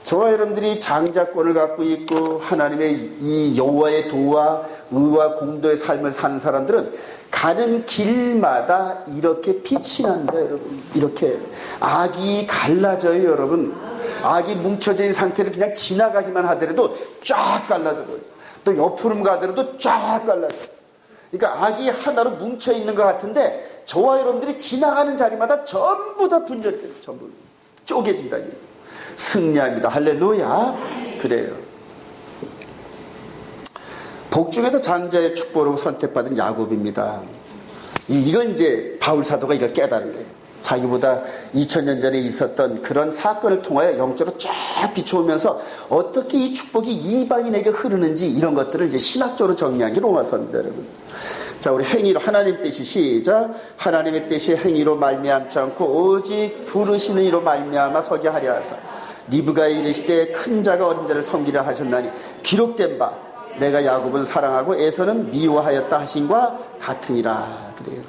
저와 여러분들이 장자권을 갖고 있고 하나님의 이 여호와의 도와 의와 공도의 삶을 사는 사람들은 가는 길마다 이렇게 빛이 난다, 여러분. 이렇게 악이 갈라져요, 여러분. 악이 뭉쳐진 상태로 그냥 지나가기만 하더라도 쫙 갈라져 버려요. 또 옆으로 가더라도 쫙 갈라져. 그러니까 악이 하나로 뭉쳐있는 것 같은데 저와 여러분들이 지나가는 자리마다 전부 다 분열돼요. 전부 쪼개진다니. 승리합니다. 할렐루야. 그래요. 복중에서 장자의 축복으로 선택받은 야곱입니다. 이걸 이제 바울 사도가 이걸 깨달은 거예요. 자기보다 2000년 전에 있었던 그런 사건을 통하여 영적으로 쫙 비춰오면서 어떻게 이 축복이 이방인에게 흐르는지 이런 것들을 이제 신학적으로 정리한 게 로마서입니다, 여러분. 자, 우리 행위로 하나님 뜻이 시작. 하나님의 뜻이 행위로 말미암지 않고 오직 부르시는 이로 말미암아 서게 하려 하사 리브가에 이르시되 큰 자가 어린 자를 섬기려 하셨나니 기록된 바 내가 야곱은 사랑하고 에서는 미워하였다 하신과 같으니라. 그래요.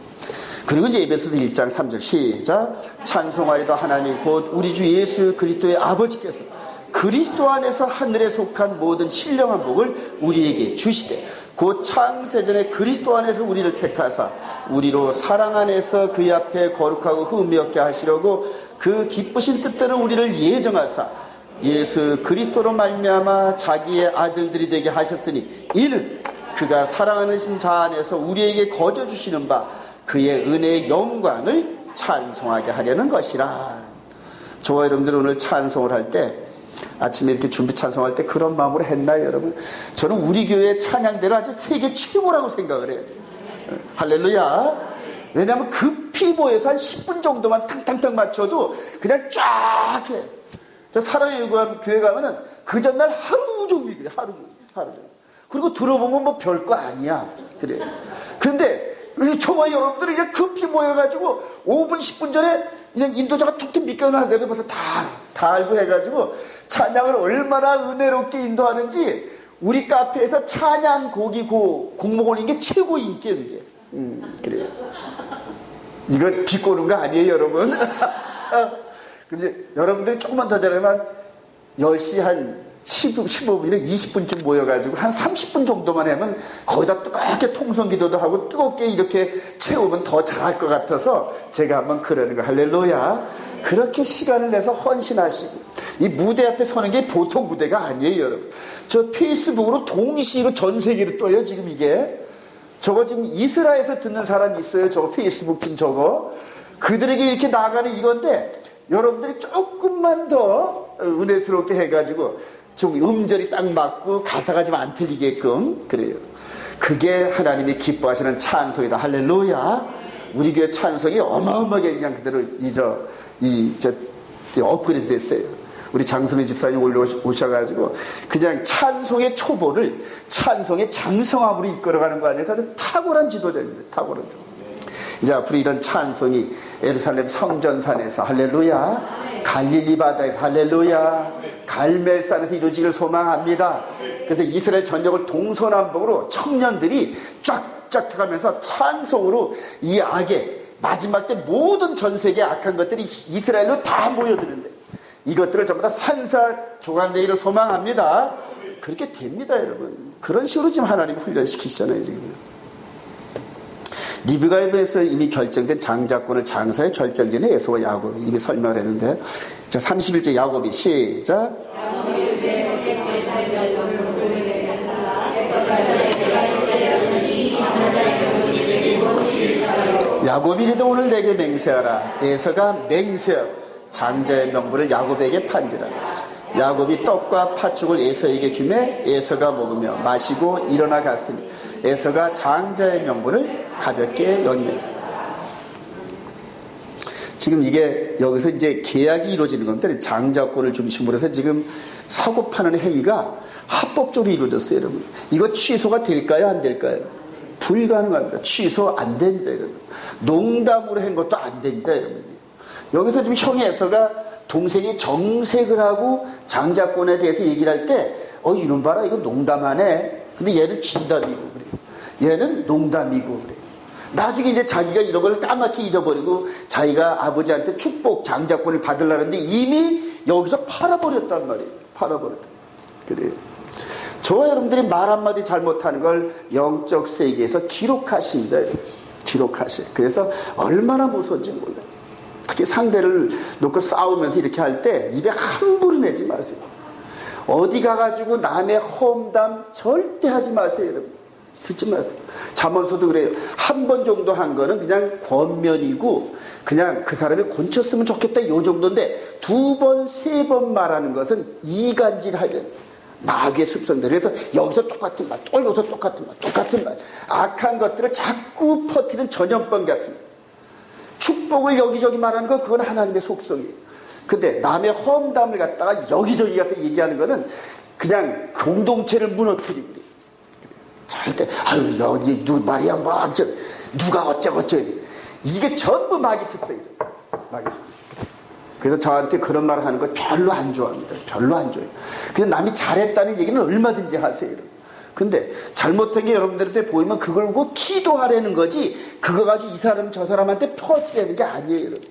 그리고 이제 에베소서 1장 3절 시작. 찬송하리다 하나님 곧 우리 주 예수 그리스도의 아버지께서 그리스도 안에서 하늘에 속한 모든 신령한 복을 우리에게 주시되 곧 창세전에 그리스도 안에서 우리를 택하사 우리로 사랑 안에서 그의 앞에 거룩하고 흠이 없게 하시려고 그 기쁘신 뜻대로 우리를 예정하사 예수 그리스도로 말미암아 자기의 아들들이 되게 하셨으니 이는 그가 사랑하는 자 안에서 우리에게 거저 주시는 바 그의 은혜의 영광을 찬송하게 하려는 것이라. 저와 여러분들 오늘 찬송을 할 때 아침에 이렇게 준비 찬송할 때 그런 마음으로 했나요, 여러분? 저는 우리 교회 찬양대로 아주 세계 최고라고 생각을 해요. 할렐루야. 왜냐하면 급히 모여서 한 10분 정도만 탕탕탕 맞춰도 그냥 쫙 해. 저 사랑의 교회 가면은 그 전날 하루 종일 그래. 하루 종일. 그리고 들어보면 뭐 별거 아니야. 그래. 그런데 저와 여러분들이 이제 급히 모여가지고 5분, 10분 전에 그냥 인도자가 툭툭 믿겨나는데도 벌써 다 알고 해가지고 찬양을 얼마나 은혜롭게 인도하는지 우리 카페에서 찬양 곡이 공목 올린 게 최고 인기인 게. 그래요. 이거 비꼬는 거 아니에요, 여러분? 근데 여러분들이 조금만 더 잘하면 10시 한 15분이나 20분쯤 모여가지고 한 30분 정도만 하면 거기다 뜨겁게 통성기도도 하고 뜨겁게 이렇게 채우면 더 잘할 것 같아서 제가 한번 그러는 거. 할렐루야. 그렇게 시간을 내서 헌신하시고 이 무대 앞에 서는 게 보통 무대가 아니에요, 여러분. 저 페이스북으로 동시에 전 세계로 떠요, 지금 이게. 저거 지금 이스라엘에서 듣는 사람이 있어요. 저거 페이스북 지금 저거. 그들에게 이렇게 나가는 이건데 여러분들이 조금만 더 은혜 들어오게 해가지고 좀 음절이 딱 맞고 가사가 좀 안 틀리게끔 그래요. 그게 하나님이 기뻐하시는 찬송이다. 할렐루야. 우리 교회 찬송이 어마어마하게 그냥 그대로 업그레이드 됐어요. 우리 장순희 집사님 올라오셔가지고 그냥 찬송의 초보를 찬송의 장성함으로 이끌어가는 거 아니에요. 아주 탁월한 지도자입니다. 탁월한 지도. 이제 앞으로 이런 찬송이 예루살렘 성전산에서 할렐루야, 갈릴리 바다에서 할렐루야, 갈멜산에서 이루어지길 소망합니다. 그래서 이스라엘 전역을 동서남북으로 청년들이 쫙쫙 가면서 찬송으로 이 악의 마지막 때 모든 전 세계 악한 것들이 이스라엘로 다 모여드는데 이것들을 전부 다 산사조각내기를 소망합니다. 그렇게 됩니다, 여러분. 그런 식으로 지금 하나님 훈련시키시잖아요, 지금. 리브가임에서 이미 결정된 장자권을 장사에 결정되는 에서와 야곱이 이미 설명을 했는데, 자, 31절 야곱이 시작. 야곱이 이르되 오늘 내게 맹세하라. 에서가 맹세하고 장자의 명분을 야곱에게 판지라. 야곱이 떡과 팥죽을 에서에게 주매 에서가 먹으며 마시고 일어나 갔으니 에서가 장자의 명분을 가볍게 여기며. 지금 이게 여기서 이제 계약이 이루어지는 겁니다. 장자권을 중심으로 해서 지금 사고 파는 행위가 합법적으로 이루어졌어요, 여러분. 이거 취소가 될까요, 안 될까요? 불가능합니다. 취소 안 됩니다, 여러분. 농담으로 한 것도 안 됩니다, 여러분. 여기서 지금 형이 에서가 동생이 정색을 하고 장자권에 대해서 얘기를 할 때, 이놈 봐라, 이거 농담하네. 근데 얘는 진담이고 그래. 얘는 농담이고 그래. 나중에 이제 자기가 이런 걸 까맣게 잊어버리고 자기가 아버지한테 축복 장자권을 받으려는데 이미 여기서 팔아버렸단 말이에요. 팔아버렸다. 그래요. 저와 여러분들이 말 한마디 잘못하는 걸 영적 세계에서 기록하십니다. 기록하셔요. 그래서 얼마나 무서운지 몰라요. 특히 상대를 놓고 싸우면서 이렇게 할 때 입에 함부로 내지 마세요. 어디 가가지고 남의 험담 절대 하지 마세요, 여러분. 듣지 마세요. 잠언서도 그래요. 한 번 정도 한 거는 그냥 권면이고 그냥 그 사람이 곤쳤으면 좋겠다 요 정도인데 두 번, 세 번 말하는 것은 이간질하려는 마귀의 습성들. 그래서 여기서 똑같은 말, 또 여기서 똑같은 말, 똑같은 말. 악한 것들을 자꾸 퍼뜨리는 전염병 같은 거. 축복을 여기저기 말하는 건 그건 하나님의 속성이에요. 근데 남의 험담을 갖다가 여기저기 갖다 얘기하는 거는 그냥 공동체를 무너뜨리고 그래요. 절대 여기 말이야 뭐 누가 어쩌고저쩌고 이게 전부 마귀 습성이죠. 마귀 습성. 그래서 저한테 그런 말을 하는 거 별로 안 좋아합니다. 별로 안 좋아해요. 그래서 남이 잘했다는 얘기는 얼마든지 하세요. 근데 잘못한 게 여러분들한테 보이면 그걸 보고 기도하라는 거지 그거 가지고 이 사람 저 사람한테 퍼지라는 게 아니에요, 여러분.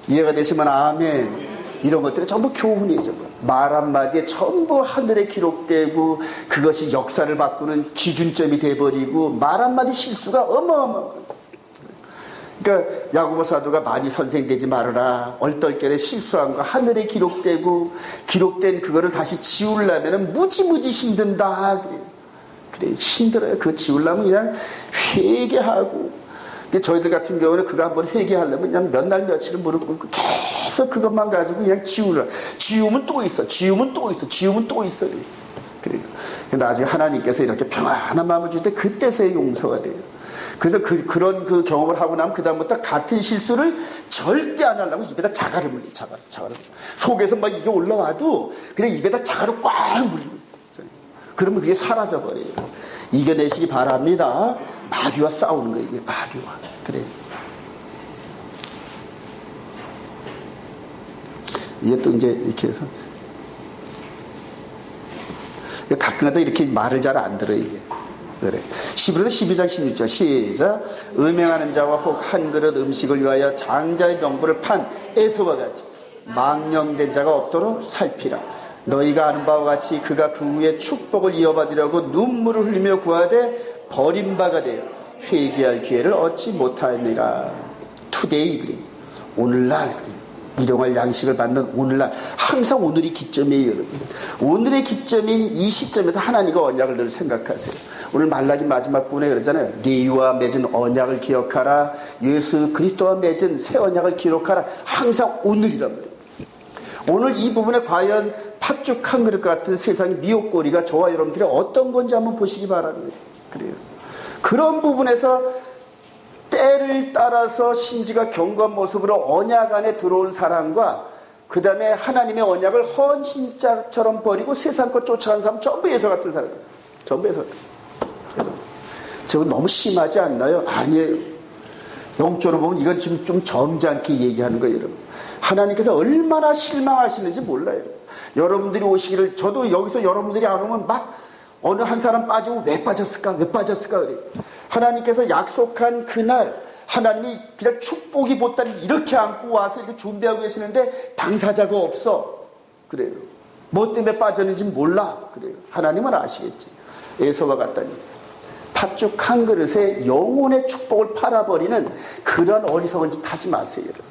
이해가 되시면 아멘. 이런 것들이 전부 교훈이죠. 말 한마디에 전부 하늘에 기록되고 그것이 역사를 바꾸는 기준점이 돼버리고 말 한마디 실수가 어마어마한. 그러니까 야고보 사도가 많이 선생되지 말아라. 얼떨결에 실수한 거 하늘에 기록되고 기록된 그거를 다시 지우려면 무지무지 힘든다. 그래 힘들어요. 그거 지우려면 그냥 회개하고. 저희들 같은 경우는 그거 한번 회개하려면 그냥 몇 날 며칠을 무릎 꿇고 계속 그것만 가지고 그냥 지우라. 지우면 또 있어. 지우면 또 있어. 지우면 또 있어. 그래요. 나중에 하나님께서 이렇게 평안한 마음을 줄 때 그때서야 용서가 돼요. 그래서 그런 경험을 하고 나면 그다음부터 같은 실수를 절대 안 하려고 입에다 자갈을 물려. 자갈을. 속에서 막 이게 올라와도 그냥 입에다 자갈을 꽉 물리고 있어요. 그러면 그게 사라져버려요. 이겨내시기 바랍니다. 마귀와 싸우는 거예요. 이게 마귀와. 그래요. 이게 또 이제 이렇게 해서 가끔가다 이렇게 말을 잘 안 들어요. 이게. 그래. 히브리서 12장 16절 시작. 음행하는 자와 혹 한 그릇 음식을 위하여 장자의 명분을 판 에서와 같이 망령된 자가 없도록 살피라. 너희가 아는 바와 같이 그가 그 후에 축복을 이어받으려고 눈물을 흘리며 구하되 버림바가 되어 회개할 기회를 얻지 못하니라. 투데이 그래. 오늘날 그래. 일용할 양식을 받는 오늘날. 항상 오늘이 기점이에요, 여러분. 오늘의 기점인 이 시점에서 하나님과 언약을 늘 생각하세요. 오늘 말라기 마지막 부분에 그러잖아요. 네와 맺은 언약을 기억하라. 예수 그리스도와 맺은 새 언약을 기록하라. 항상 오늘이란 말이에요. 오늘 이 부분에 과연 팥죽 한 그릇 같은 세상의 미혹거리가 저와 여러분들이 어떤 건지 한번 보시기 바랍니다. 그래요. 그런 부분에서 때를 따라서 신지가 경건한 모습으로 언약 안에 들어온 사람과 그 다음에 하나님의 언약을 헌신자처럼 버리고 세상 것 쫓아가는 사람 전부 에서 같은 사람이에요. 전부 에서 같은. 저거 너무 심하지 않나요? 아니에요. 영적으로 보면 이건 지금 좀 점잖게 얘기하는 거예요, 여러분. 하나님께서 얼마나 실망하시는지 몰라요. 여러분들이 오시기를, 저도 여기서 여러분들이 안 오면 막 어느 한 사람 빠지고 왜 빠졌을까? 왜 빠졌을까? 그래요. 하나님께서 약속한 그날, 하나님이 그냥 축복이 보따리 이렇게 안고 와서 이렇게 준비하고 계시는데 당사자가 없어. 그래요. 뭐 때문에 빠졌는지 몰라. 그래요. 하나님은 아시겠지. 에서와 같다니. 팥죽 한 그릇에 영혼의 축복을 팔아버리는 그런 어리석은 짓 하지 마세요, 여러분.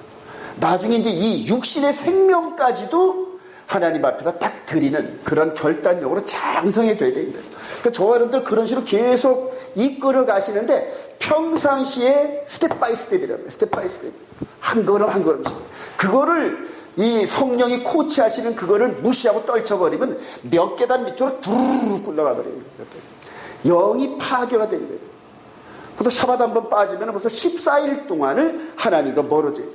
나중에 이제 이 육신의 생명까지도 하나님 앞에서 딱 드리는 그런 결단력으로 장성해져야 됩니다. 그러니까 저와 여러분들 그런 식으로 계속 이끌어 가시는데 평상시에 스텝 바이 스텝이라고요. 스텝 바이 스텝. 한 걸음 한 걸음씩. 그거를 이 성령이 코치하시는 그거를 무시하고 떨쳐버리면 몇 계단 밑으로 두루룩 굴러가 버려요. 영이 파괴가 되는 거예요. 보통 샤바도 한번 빠지면 벌써 14일 동안을 하나님과 멀어져요.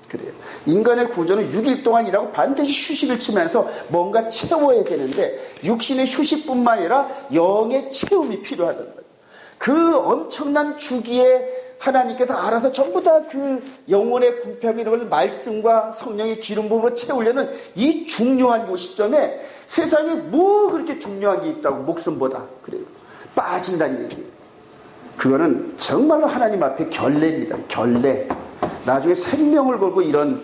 그래요. 인간의 구조는 6일 동안이라고 반드시 휴식을 치면서 뭔가 채워야 되는데 육신의 휴식뿐만 아니라 영의 채움이 필요하단 말이에요. 그 엄청난 주기에 하나님께서 알아서 전부 다 그 영혼의 궁핍 이런 걸 말씀과 성령의 기름 부음으로 채우려는 이 중요한 요 시점에 세상에 뭐 그렇게 중요한 게 있다고 목숨보다 그래요. 빠진다는 얘기예요. 그거는 정말로 하나님 앞에 결례입니다. 결례. 나중에 생명을 걸고 이런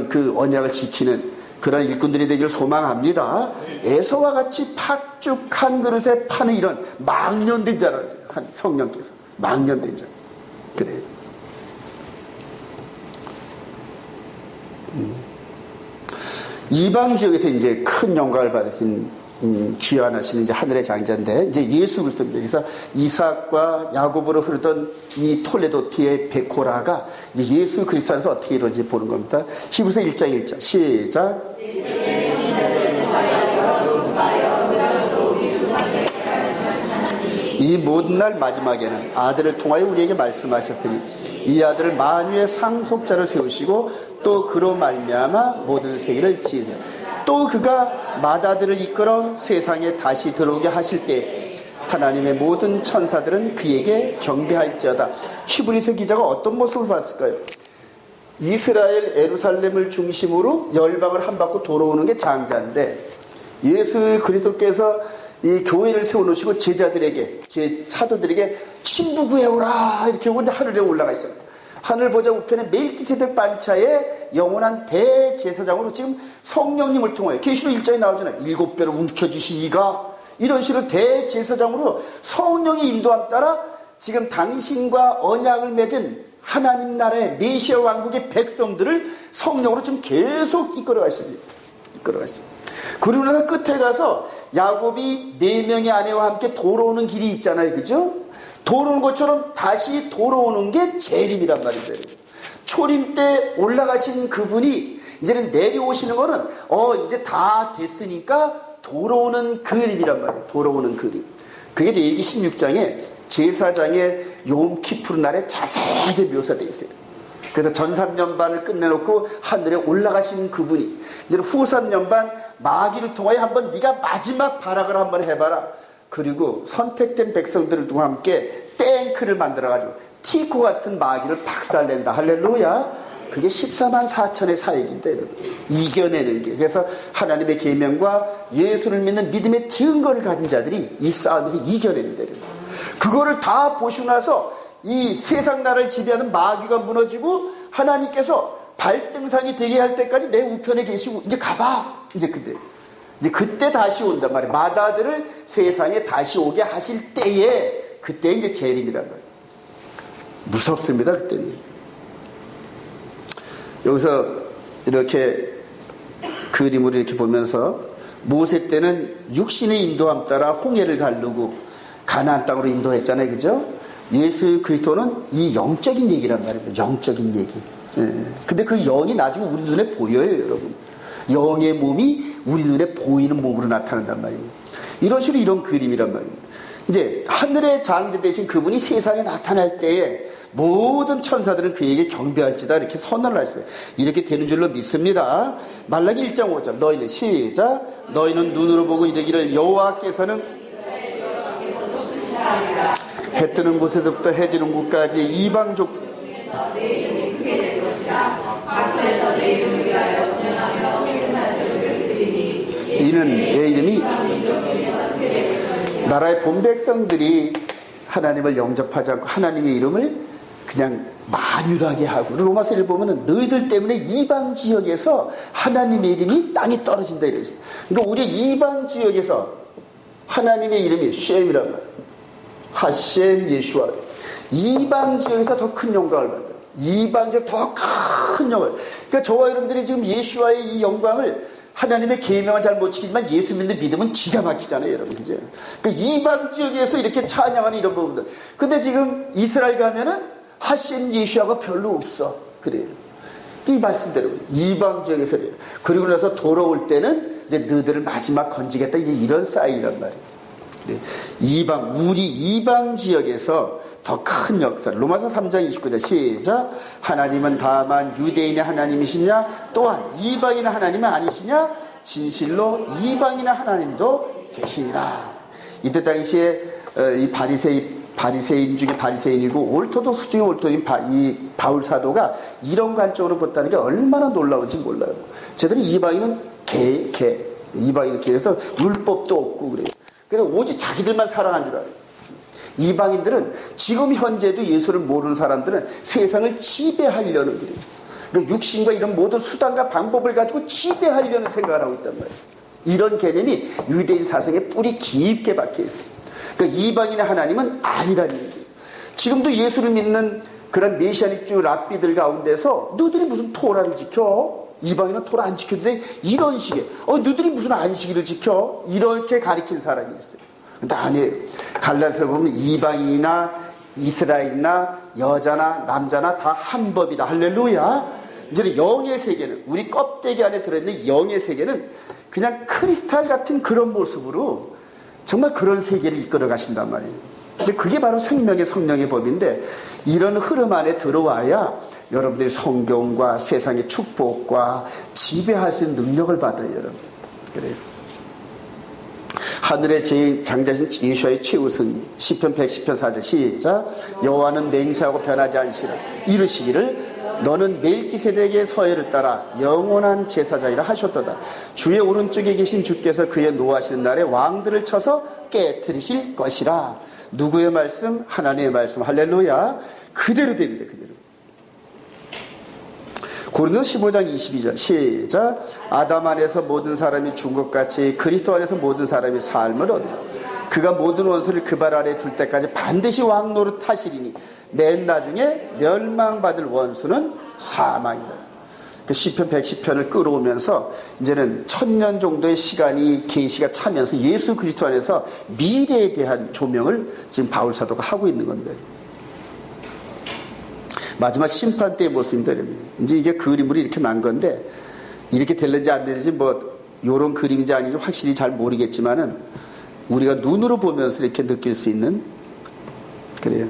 그 언약을 지키는 그런 일꾼들이 되기를 소망합니다. 에서와 같이 팥죽 한 그릇에 파는 이런 망년된 자라고 한 성령께서 망년된 자. 그래요. 이방 지역에서 이제 큰 영광을 받으신 귀환하시는 이제 하늘의 장자인데 이제 예수 그리스도입니다. 그래서 이삭과 야곱으로 흐르던 이 톨레도티의 베코라가 이제 예수 그리스도 안에서 어떻게 이루어지는지 보는 겁니다. 히브리서 1장 1절 시작. 이 모든 날 마지막에는 아들을 통하여 우리에게 말씀하셨으니 이 아들을 만유의 상속자를 세우시고 또 그로 말미암아 모든 세계를 지으시니 또 그가 맏아들을 이끌어 세상에 다시 들어오게 하실 때 하나님의 모든 천사들은 그에게 경배할지어다. 히브리서 기자가 어떤 모습을 봤을까요? 이스라엘 에루살렘을 중심으로 열방을 한바퀴 돌아오는 게 장자인데 예수 그리스도께서 이 교회를 세워놓으시고 제자들에게 사도들에게 신부 구해오라 이렇게 하고 이제 하늘에 올라가셨어요. 하늘 보좌 우편에 멜기세덱 반차의 영원한 대제사장으로 지금 성령님을 통하여 계시록 1장에 나오잖아요. 7배로 움켜쥐신 이가 이런 식으로 대제사장으로 성령의 인도함 따라 지금 당신과 언약을 맺은 하나님 나라의 메시아 왕국의 백성들을 성령으로 지금 계속 이끌어가십니다. 그리고 나서 끝에 가서 야곱이 4명의 아내와 함께 돌아오는 길이 있잖아요. 그죠? 돌아오는 것처럼 다시 돌아오는 게 재림이란 말이죠. 초림 때 올라가신 그분이 이제는 내려오시는 거는 이제 다 됐으니까 돌아오는 그림이란 말이에요. 돌아오는 그림. 그게 레위기 16장에 제사장의 욤키푸르 날에 자세하게 묘사되어 있어요. 그래서 전 3년반을 끝내놓고 하늘에 올라가신 그분이 이제 후 3년반 마귀를 통하여 한번 네가 마지막 발악을 한번 해봐라. 그리고 선택된 백성들과 함께 탱크를 만들어가지고 티코 같은 마귀를 박살낸다. 할렐루야. 그게 14만 4천의 사역인데 여러분. 이겨내는 게. 그래서 하나님의 계명과 예수를 믿는 믿음의 증거를 가진 자들이 이 싸움에서 이겨내는데 여러분. 그거를 다 보시고 나서 이 세상 나라를 지배하는 마귀가 무너지고 하나님께서 발등상이 되게 할 때까지 내 우편에 계시고 이제 가봐. 이제 그때 다시 온단 말이에요. 맏아들을 세상에 다시 오게 하실 때에 그때 이제 재림이란 말이에요. 무섭습니다. 그때는. 여기서 이렇게 그림으로 이렇게 보면서 모세 때는 육신의 인도함 따라 홍해를 가르고 가나안 땅으로 인도했잖아요. 그죠? 예수 그리스도는 이 영적인 얘기란 말이에요. 영적인 얘기. 근데 그 영이 나중에 우리 눈에 보여요, 여러분. 영의 몸이 우리 눈에 보이는 몸으로 나타난단 말이에요. 이런 식으로 이런 그림이란 말이에요. 이제 하늘의 장자 되신 그분이 세상에 나타날 때에 모든 천사들은 그에게 경배할지다 이렇게 선언을 하셨어요. 이렇게 되는 줄로 믿습니다. 말라기 1장 5절 너희는 시작 너희는 눈으로 보고 이르기를 여호와께서는 해 뜨는 곳에서부터 해 지는 곳까지 이방족 이는 내 이름이 나라의 본 백성들이 하나님을 영접하지 않고 하나님의 이름을 그냥 만유하게 하고 로마서를 보면은 너희들 때문에 이방 지역에서 하나님의 이름이 땅에 떨어진다 이러죠. 그러니까 우리 이방 지역에서 하나님의 이름이 쉔이란 말이에요. 하셴 예슈아. 이방 지역에서 더 큰 영광을 받아요. 이방 지역 더 큰 영광을. 그러니까 저와 여러분들이 지금 예슈아의 이 영광을 하나님의 계명을 잘 못 지키지만 예수 믿는 믿음은 기가 막히잖아요, 여러분. 그죠? 그러니까 이방 지역에서 이렇게 찬양하는 이런 부분들. 근데 지금 이스라엘 가면은 하셴 예슈아가 별로 없어. 그래요. 이 말씀대로 이방 지역에서 그래요. 그리고 나서 돌아올 때는 이제 너희들을 마지막 건지겠다. 이제 이런 사이란 말이에요. 네. 우리 이방 지역에서 더 큰 역사. 로마서 3장 29절 시작. 하나님은 다만 유대인의 하나님이시냐 또한 이방인의 하나님은 아니시냐 진실로 이방인의 하나님도 되시니라. 이때 당시에 이 바리새인 중에 바리새인이고 올토도스 중에 올토인 이 바울 사도가 이런 관점으로 봤다는 게 얼마나 놀라운지 몰라요. 쟤들은 이방인은 이방인은 그래서 율법도 없고 그래요. 그래서 오직 자기들만 사랑한 줄 알아요. 이방인들은 지금 현재도 예수를 모르는 사람들은 세상을 지배하려는 그래요. 그러니까 육신과 이런 모든 수단과 방법을 가지고 지배하려는 생각을 하고 있단 말이에요. 이런 개념이 유대인 사상에 뿌리 깊게 박혀 있어요. 그러니까 이방인의 하나님은 아니라는 얘기예요. 지금도 예수를 믿는 그런 메시아닉주 랍비들 가운데서 너희들이 무슨 토라를 지켜? 이방인은 토라 안 지켜도 돼? 이런 식의 너희들이 무슨 안식일을 지켜? 이렇게 가리키는 사람이 있어요. 근데 아니에요. 갈라디아서 보면 이방인이나 이스라엘이나 여자나 남자나 다 한 법이다. 할렐루야. 이제 영의 세계는 우리 껍데기 안에 들어있는 영의 세계는 그냥 크리스탈 같은 그런 모습으로 정말 그런 세계를 이끌어 가신단 말이에요. 근데 그게 바로 생명의 성령의 법인데 이런 흐름 안에 들어와야 여러분들이 성경과 세상의 축복과 지배할 수 있는 능력을 받아요, 여러분. 그래요. 하늘의 제일 장자신 예수와의 최우승 시편 110편 4절 시작. 여호와는 맹세하고 변하지 않으시라 이르시기를 너는 멜기세덱의 서해를 따라 영원한 제사장이라 하셨도다. 주의 오른쪽에 계신 주께서 그의 노하시는 날에 왕들을 쳐서 깨뜨리실 것이라. 누구의 말씀? 하나님의 말씀. 할렐루야. 그대로 됩니다. 그대로. 고린도서 15장 22절 시작. 아담 안에서 모든 사람이 죽은 것 같이 그리스도 안에서 모든 사람이 삶을 얻으라. 그가 모든 원수를 그 발 아래에 둘 때까지 반드시 왕노릇 하시리니 맨 나중에 멸망받을 원수는 사망이라. 그 시편 110편을 끌어오면서 이제는 1000년 정도의 시간이 계시가 차면서 예수 그리스도 안에서 미래에 대한 조명을 지금 바울 사도가 하고 있는 건데 마지막 심판 때의 모습입니다. 이제 이게 그림으로 이렇게 난 건데 이렇게 될는지 안 되는지 뭐 요런 그림인지 아닌지 확실히 잘 모르겠지만은 우리가 눈으로 보면서 이렇게 느낄 수 있는 그래요.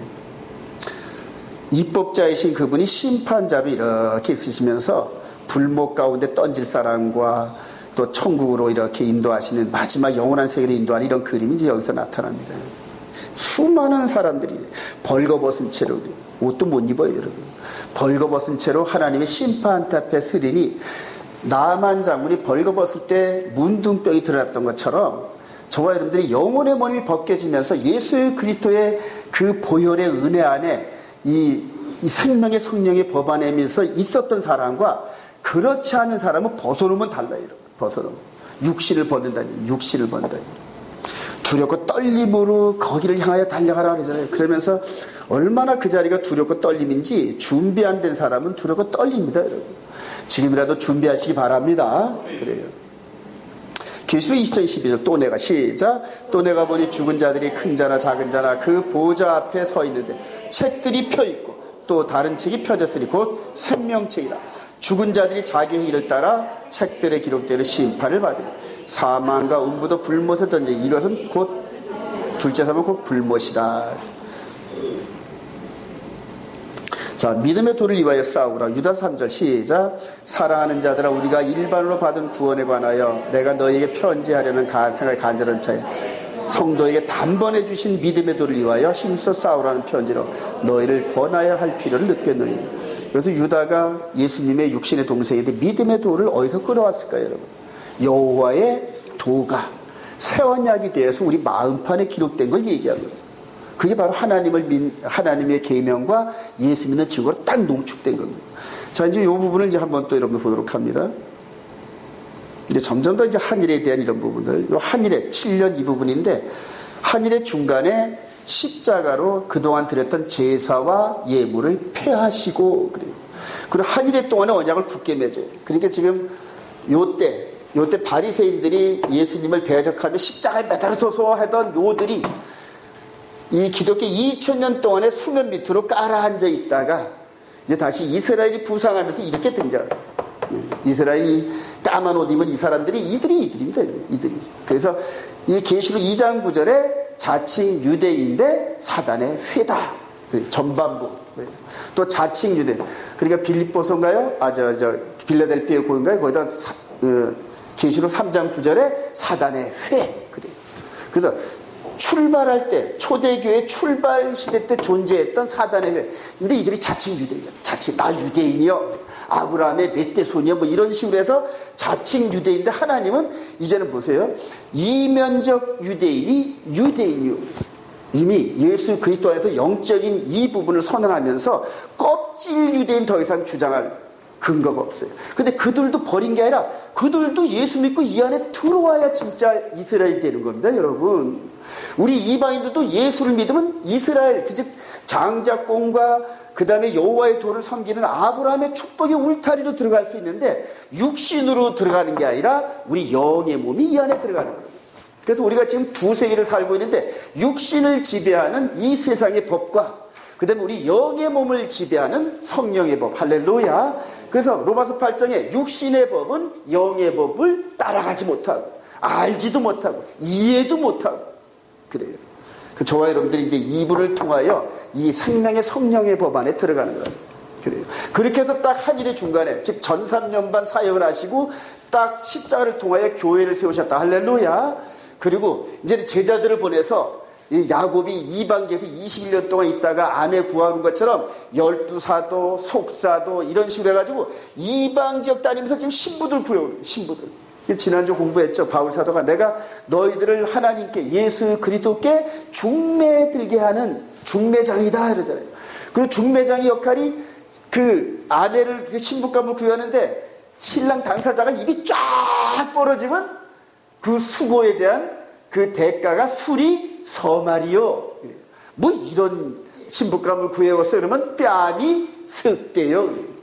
입법자이신 그분이 심판자로 이렇게 있으시면서 불목 가운데 던질 사람과 또 천국으로 이렇게 인도하시는 마지막 영원한 세계로 인도하는 이런 그림이 이제 여기서 나타납니다. 수많은 사람들이 벌거벗은 채로 옷도 못 입어요, 여러분. 벌거벗은 채로 하나님의 심판대 앞에 서리니 나만 장군이 벌거벗을 때 문둥병이 드러났던 것처럼 저와 여러분들이 영혼의 몸이 벗겨지면서 예수 그리스도의 그 보혈의 은혜 안에 이 생명의 성령의 법 안에서 있었던 사람과 그렇지 않은 사람은 벗어놓으면 달라요. 벗어놓으면. 육신을 벗는다니. 육신을 벗는다니. 두렵고 떨림으로 거기를 향하여 달려가라 그러잖아요. 그러면서 얼마나 그 자리가 두렵고 떨림인지 준비 안 된 사람은 두렵고 떨립니다, 여러분. 지금이라도 준비하시기 바랍니다. 그래요. 계시록 20장 12절 또 내가 시작. 또 내가 보니 죽은 자들이 큰 자나 작은 자나 그 보좌 앞에 서 있는데 책들이 펴있고 또 다른 책이 펴졌으니 곧 생명책이라. 죽은 자들이 자기 행위를 따라 책들의 기록대로 심판을 받으리. 사망과 음부도 불못에 던져 이것은 곧 둘째 사람은 곧 불못이라. 자, 믿음의 도를 위하여 싸우라. 유다 3절 시작. 사랑하는 자들아, 우리가 일반으로 받은 구원에 관하여 내가 너에게 편지하려는 생각이 간절한 차에 성도에게 단번에 주신 믿음의 도를 위하여 힘써 싸우라는 편지로 너희를 권하여 할 필요를 느꼈느니. 그래서 유다가 예수님의 육신의 동생인데 믿음의 도를 어디서 끌어왔을까요, 여러분? 여호와의 도가 새 언약이 되어서 우리 마음판에 기록된 걸 얘기하는 거예요. 그게 바로 하나님의 계명과 예수 믿는 증거로 딱 농축된 겁니다. 자, 이제 이 부분을 이제 한번 또 여러분 보도록 합니다. 이제 점점 더 이제 한일에 대한 이런 부분들, 요 한일의 7년 이 부분인데, 한일의 중간에 십자가로 그동안 드렸던 제사와 예물을 폐하시고 그래요. 그리고 한일의 동안에 언약을 굳게 맺어요. 그러니까 지금 요때 바리새인들이 예수님을 대적하며 십자가에 매달려서서 하던 요들이 이 기독교 2000년 동안의 수면 밑으로 깔아앉아 있다가 이제 다시 이스라엘이 부상하면서 이렇게 등장해요. 이스라엘이 까만 옷 입은 이 사람들이 이들입니다. 이들이. 그래서 이 계시록 2장 9절에 자칭 유대인인데 사단의 회다. 전반부. 또 자칭 유대인. 그러니까 빌립보서인가요? 빌라델피아 고인가요? 거기다 계시록 3장 9절에 사단의 회. 그래요. 그래서 출발할 때, 초대교회 출발 시대 때 존재했던 사단의 회. 근데 이들이 자칭 유대인이야. 자칭, 나 유대인이요. 아브라함의 멧돼 손이요. 뭐 이런 식으로 해서 자칭 유대인인데 하나님은 이제는 보세요. 이면적 유대인이 유대인이요. 이미 예수 그리스도 안에서 영적인 이 부분을 선언하면서 껍질 유대인 더 이상 주장할 근거가 없어요. 근데 그들도 버린 게 아니라 그들도 예수 믿고 이 안에 들어와야 진짜 이스라엘이 되는 겁니다, 여러분. 우리 이방인들도 예수를 믿으면 이스라엘, 즉 장자권과 그 다음에 여호와의 도를 섬기는 아브라함의 축복의 울타리로 들어갈 수 있는데 육신으로 들어가는 게 아니라 우리 영의 몸이 이 안에 들어가는 거예요. 그래서 우리가 지금 두 세계를 살고 있는데 육신을 지배하는 이 세상의 법과 그 다음에 우리 영의 몸을 지배하는 성령의 법. 할렐루야. 그래서 로마서 8장에 육신의 법은 영의 법을 따라가지 못하고 알지도 못하고 이해도 못하고 그래요. 그 저와 여러분들이 이제 이분을 통하여 이 생명의 성령의 법 안에 들어가는 거예요. 그래요. 그렇게 해서 딱 한 일의 중간에 즉 전 3년 반 사역을 하시고 딱 십자가를 통하여 교회를 세우셨다. 할렐루야. 그리고 이제 제자들을 보내서 이 야곱이 이방지에서 21년 동안 있다가 아내 구하는 것처럼 12사도, 속사도 이런 식으로 해가지고 이방 지역 다니면서 지금 신부들 구해요. 신부들. 지난주 공부했죠. 바울 사도가 내가 너희들을 하나님께 예수 그리스도께 중매들게 하는 중매장이다 이러잖아요. 그리고 중매장의 역할이 그 아내를 그 신부감을 구하는데 신랑 당사자가 입이 쫙 벌어지면 그 수고에 대한 그 대가가 술이 서말이요. 뭐 이런 신부감을 구해왔어요. 그러면 뺨이 썩대요.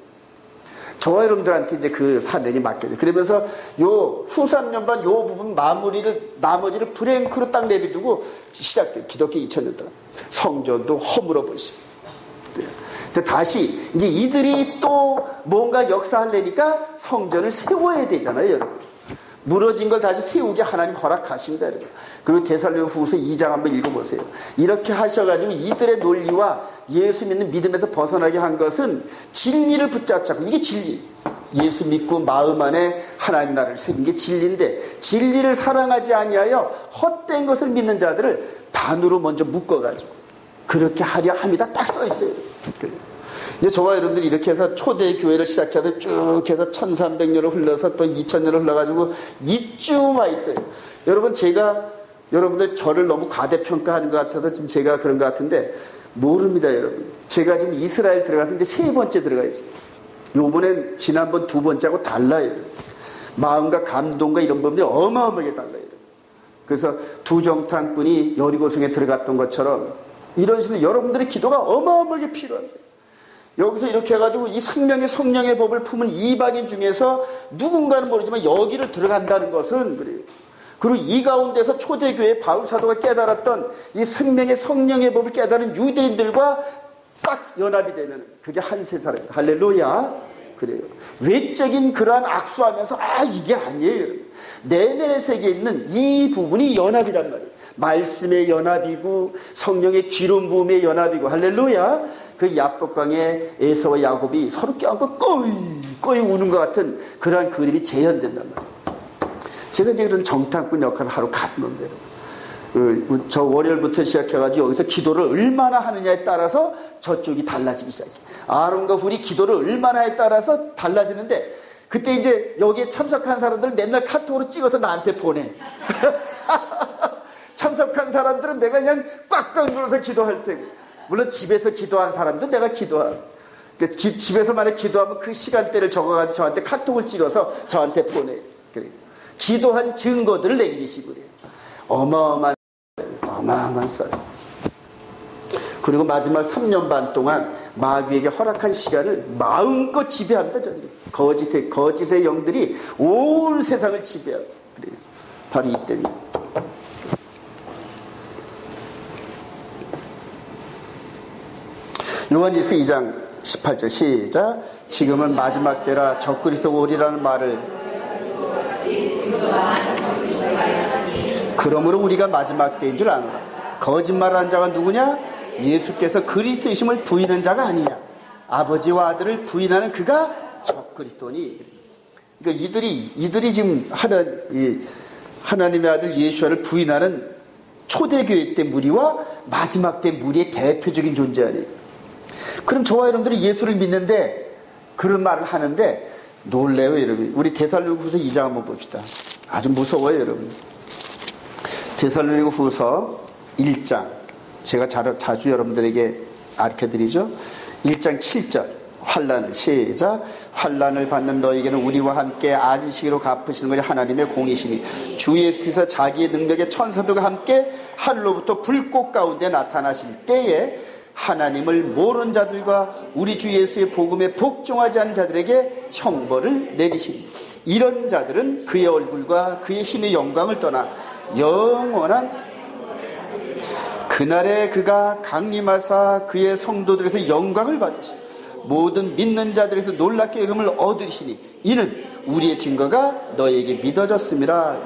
저와 여러분들한테 이제 그 사명이 맡겨져요. 그러면서 요 후 3년 반 요 부분 나머지를 브랭크로 딱 내비두고 시작돼요. 기독교 2000년 동안. 성전도 허물어 보시고. 근데 다시 이제 이들이 또 뭔가 역사하려니까 성전을 세워야 되잖아요, 여러분. 무너진 걸 다시 세우게 하나님 허락하십니다, 여러분. 그리고 데살로니가후서 2장 한번 읽어보세요. 이렇게 하셔가지고 이들의 논리와 예수 믿는 믿음에서 벗어나게 한 것은 진리를 붙잡고 이게 진리. 예수 믿고 마음 안에 하나님 나라를 새긴 게 진리인데 진리를 사랑하지 아니하여 헛된 것을 믿는 자들을 단으로 먼저 묶어가지고 그렇게 하려 합니다. 딱 써 있어요. 이제 저와 여러분들이 이렇게 해서 초대교회를 시작해서 쭉 해서 1300년을 흘러서 또 2000년을 흘러가지고 이쯤 와 있어요. 여러분 제가 여러분들 저를 너무 과대평가하는 것 같아서 지금 제가 그런 것 같은데 모릅니다, 여러분. 제가 지금 이스라엘 들어가서 이제 3번째 들어가야죠. 요번엔 지난번 2번째하고 달라요. 마음과 감동과 이런 부분들이 어마어마하게 달라요. 그래서 두정탐꾼이 여리고성에 들어갔던 것처럼 이런 식으로 여러분들의 기도가 어마어마하게 필요합니다. 여기서 이렇게 해가지고 이 생명의 성령의 법을 품은 이방인 중에서 누군가는 모르지만 여기를 들어간다는 것은 그래요. 그리고 이 가운데서 초대교회 바울 사도가 깨달았던 이 생명의 성령의 법을 깨달은 유대인들과 딱 연합이 되면 그게 한 세상입니다. 할렐루야. 그래요. 외적인 그러한 악수하면서 이게 아니에요. 내면의 세계에 있는 이 부분이 연합이란 말이에요. 말씀의 연합이고 성령의 기름 부음의 연합이고 할렐루야. 그 야복강에 에서와 야곱이 서로 껴안고 꺼이 우는 것 같은 그러한 그림이 재현된단 말이에요. 제가 이제 그런 정탐꾼 역할을 하러 갔는데 저 월요일부터 시작해가지고 여기서 기도를 얼마나 하느냐에 따라서 저쪽이 달라지기 시작해. 아론과 훌이 기도를 얼마나 에 따라서 달라지는데 그때 이제 여기에 참석한 사람들 맨날 카톡으로 찍어서 나한테 보내. 참석한 사람들은 내가 그냥 꽉꽉 눌러서 기도할 테고. 물론 집에서 기도한 사람도 내가 기도하고. 그러니까 집에서 만약 기도하면 그 시간대를 적어가지고 저한테 카톡을 찍어서 저한테 보내. 그래. 기도한 증거들을 남기시고 그래요. 어마어마한 썰. 그리고 마지막 3년 반 동안 마귀에게 허락한 시간을 마음껏 지배합니다. 저는. 거짓의 영들이 온 세상을 지배하고 그래요. 바로 이때입니다. 요한일서 2장 18절 시작. 지금은 마지막 때라 적그리스도가 오리라는 말을 그러므로 우리가 마지막 때인 줄 아노라. 거짓말하는 자가 누구냐? 예수께서 그리스도이심을 부인한 자가 아니냐. 아버지와 아들을 부인하는 그가 적그리스도니. 그러니까 이들이 지금 하나님의 아들 예수를 부인하는 초대교회 때 무리와 마지막 때 무리의 대표적인 존재 아니에요. 그럼 저와 여러분들이 예수를 믿는데 그런 말을 하는데 놀래요, 여러분. 우리 데살로니가후서 2장 한번 봅시다. 아주 무서워요, 여러분. 데살로니가후서 1장. 제가 자주 여러분들에게 가르쳐드리죠. 1장 7절. 환난 시작. 환난을 받는 너에게는 우리와 함께 안식으로 갚으시는 것이 하나님의 공이시니 주 예수께서 자기의 능력의 천사들과 함께 하늘로부터 불꽃 가운데 나타나실 때에 하나님을 모르는 자들과 우리 주 예수의 복음에 복종하지 않은 자들에게 형벌을 내리시니 이런 자들은 그의 얼굴과 그의 힘의 영광을 떠나 영원한 그날에 그가 강림하사 그의 성도들에서 영광을 받으시니 모든 믿는 자들에서 놀랍게 여김을 얻으시니 이는 우리의 증거가 너에게 믿어졌습니다.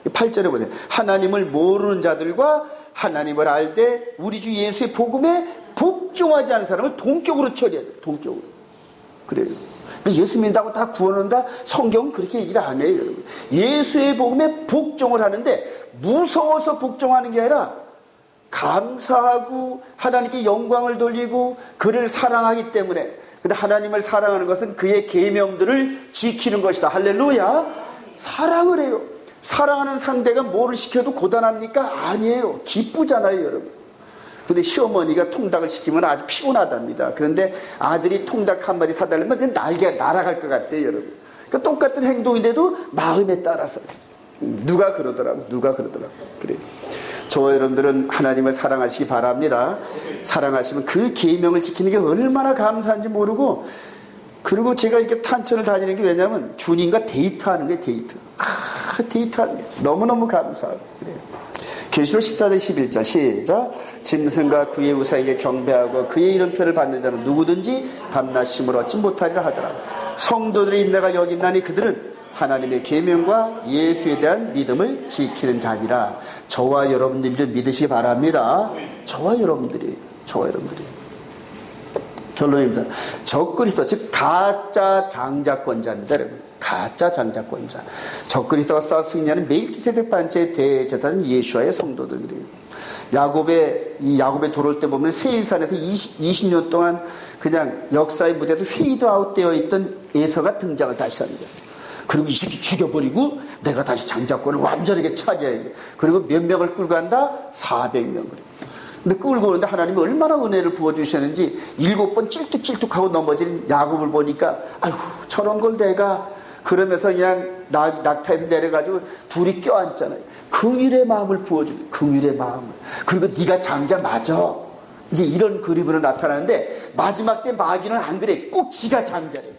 8절에 보세요. 하나님을 모르는 자들과 하나님을 알되 우리 주 예수의 복음에 복종하지 않은 사람을 동격으로 처리해야 돼요. 동격으로. 그래요. 예수 믿는다고 다 구원한다? 성경은 그렇게 얘기를 안 해요, 여러분. 예수의 복음에 복종을 하는데 무서워서 복종하는 게 아니라 감사하고 하나님께 영광을 돌리고 그를 사랑하기 때문에. 근데 하나님을 사랑하는 것은 그의 계명들을 지키는 것이다. 할렐루야. 사랑을 해요. 사랑하는 상대가 뭐를 시켜도 고단합니까? 아니에요. 기쁘잖아요, 여러분. 근데 시어머니가 통닭을 시키면 아주 피곤하답니다. 그런데 아들이 통닭 한 마리 사달라면 날개가 날아갈 것 같대요, 여러분. 그러니까 똑같은 행동인데도 마음에 따라서. 누가 그러더라고. 그래요. 저와 여러분들은 하나님을 사랑하시기 바랍니다. 사랑하시면 그 계명을 지키는 게 얼마나 감사한지 모르고, 그리고 제가 이렇게 탄천을 다니는 게 왜냐면 주님과 데이트하는 거예요, 데이트하는 게 너무너무 감사하고 그래요. 계시록 14장 11절 시작. 짐승과 그의 우사에게 경배하고 그의 이름표를 받는 자는 누구든지 밤낮 쉼을 얻지 못하리라 하더라. 성도들의 인내가 여기 있나니 그들은 하나님의 계명과 예수에 대한 믿음을 지키는 자니라. 저와 여러분들을 믿으시기 바랍니다. 저와 여러분들이 결론입니다. 적그리스도 즉 가짜 장자권자입니다, 여러분. 가짜 장자권자. 적그리스도가 싸워 승리하는 멜기세덱 반차의 대제사장 예수와의 성도들 그래요. 야곱에 돌아올 때 보면 세일산에서 20년 동안 그냥 역사의 무대에도 페이드 아웃 되어 있던 에서가 등장을 다시 합니다. 그리고 이 새끼 죽여버리고 내가 다시 장자권을 완전하게 차지해야지. 그리고 몇 명을 끌고 간다? 400명 그래요. 근데 끌고 오는데 하나님이 얼마나 은혜를 부어주셨는지 7번 찔뚝찔뚝하고 넘어진 야곱을 보니까 아이고 저런 걸 내가 그러면서 그냥 낙타에서 내려가지고 둘이 껴안잖아요. 긍휼의 마음을 부어주는 긍휼의 마음을. 그리고 네가 장자 맞아. 이제 이런 그림으로 나타나는데 마지막 때 마귀는 안 그래. 꼭 지가 장자래.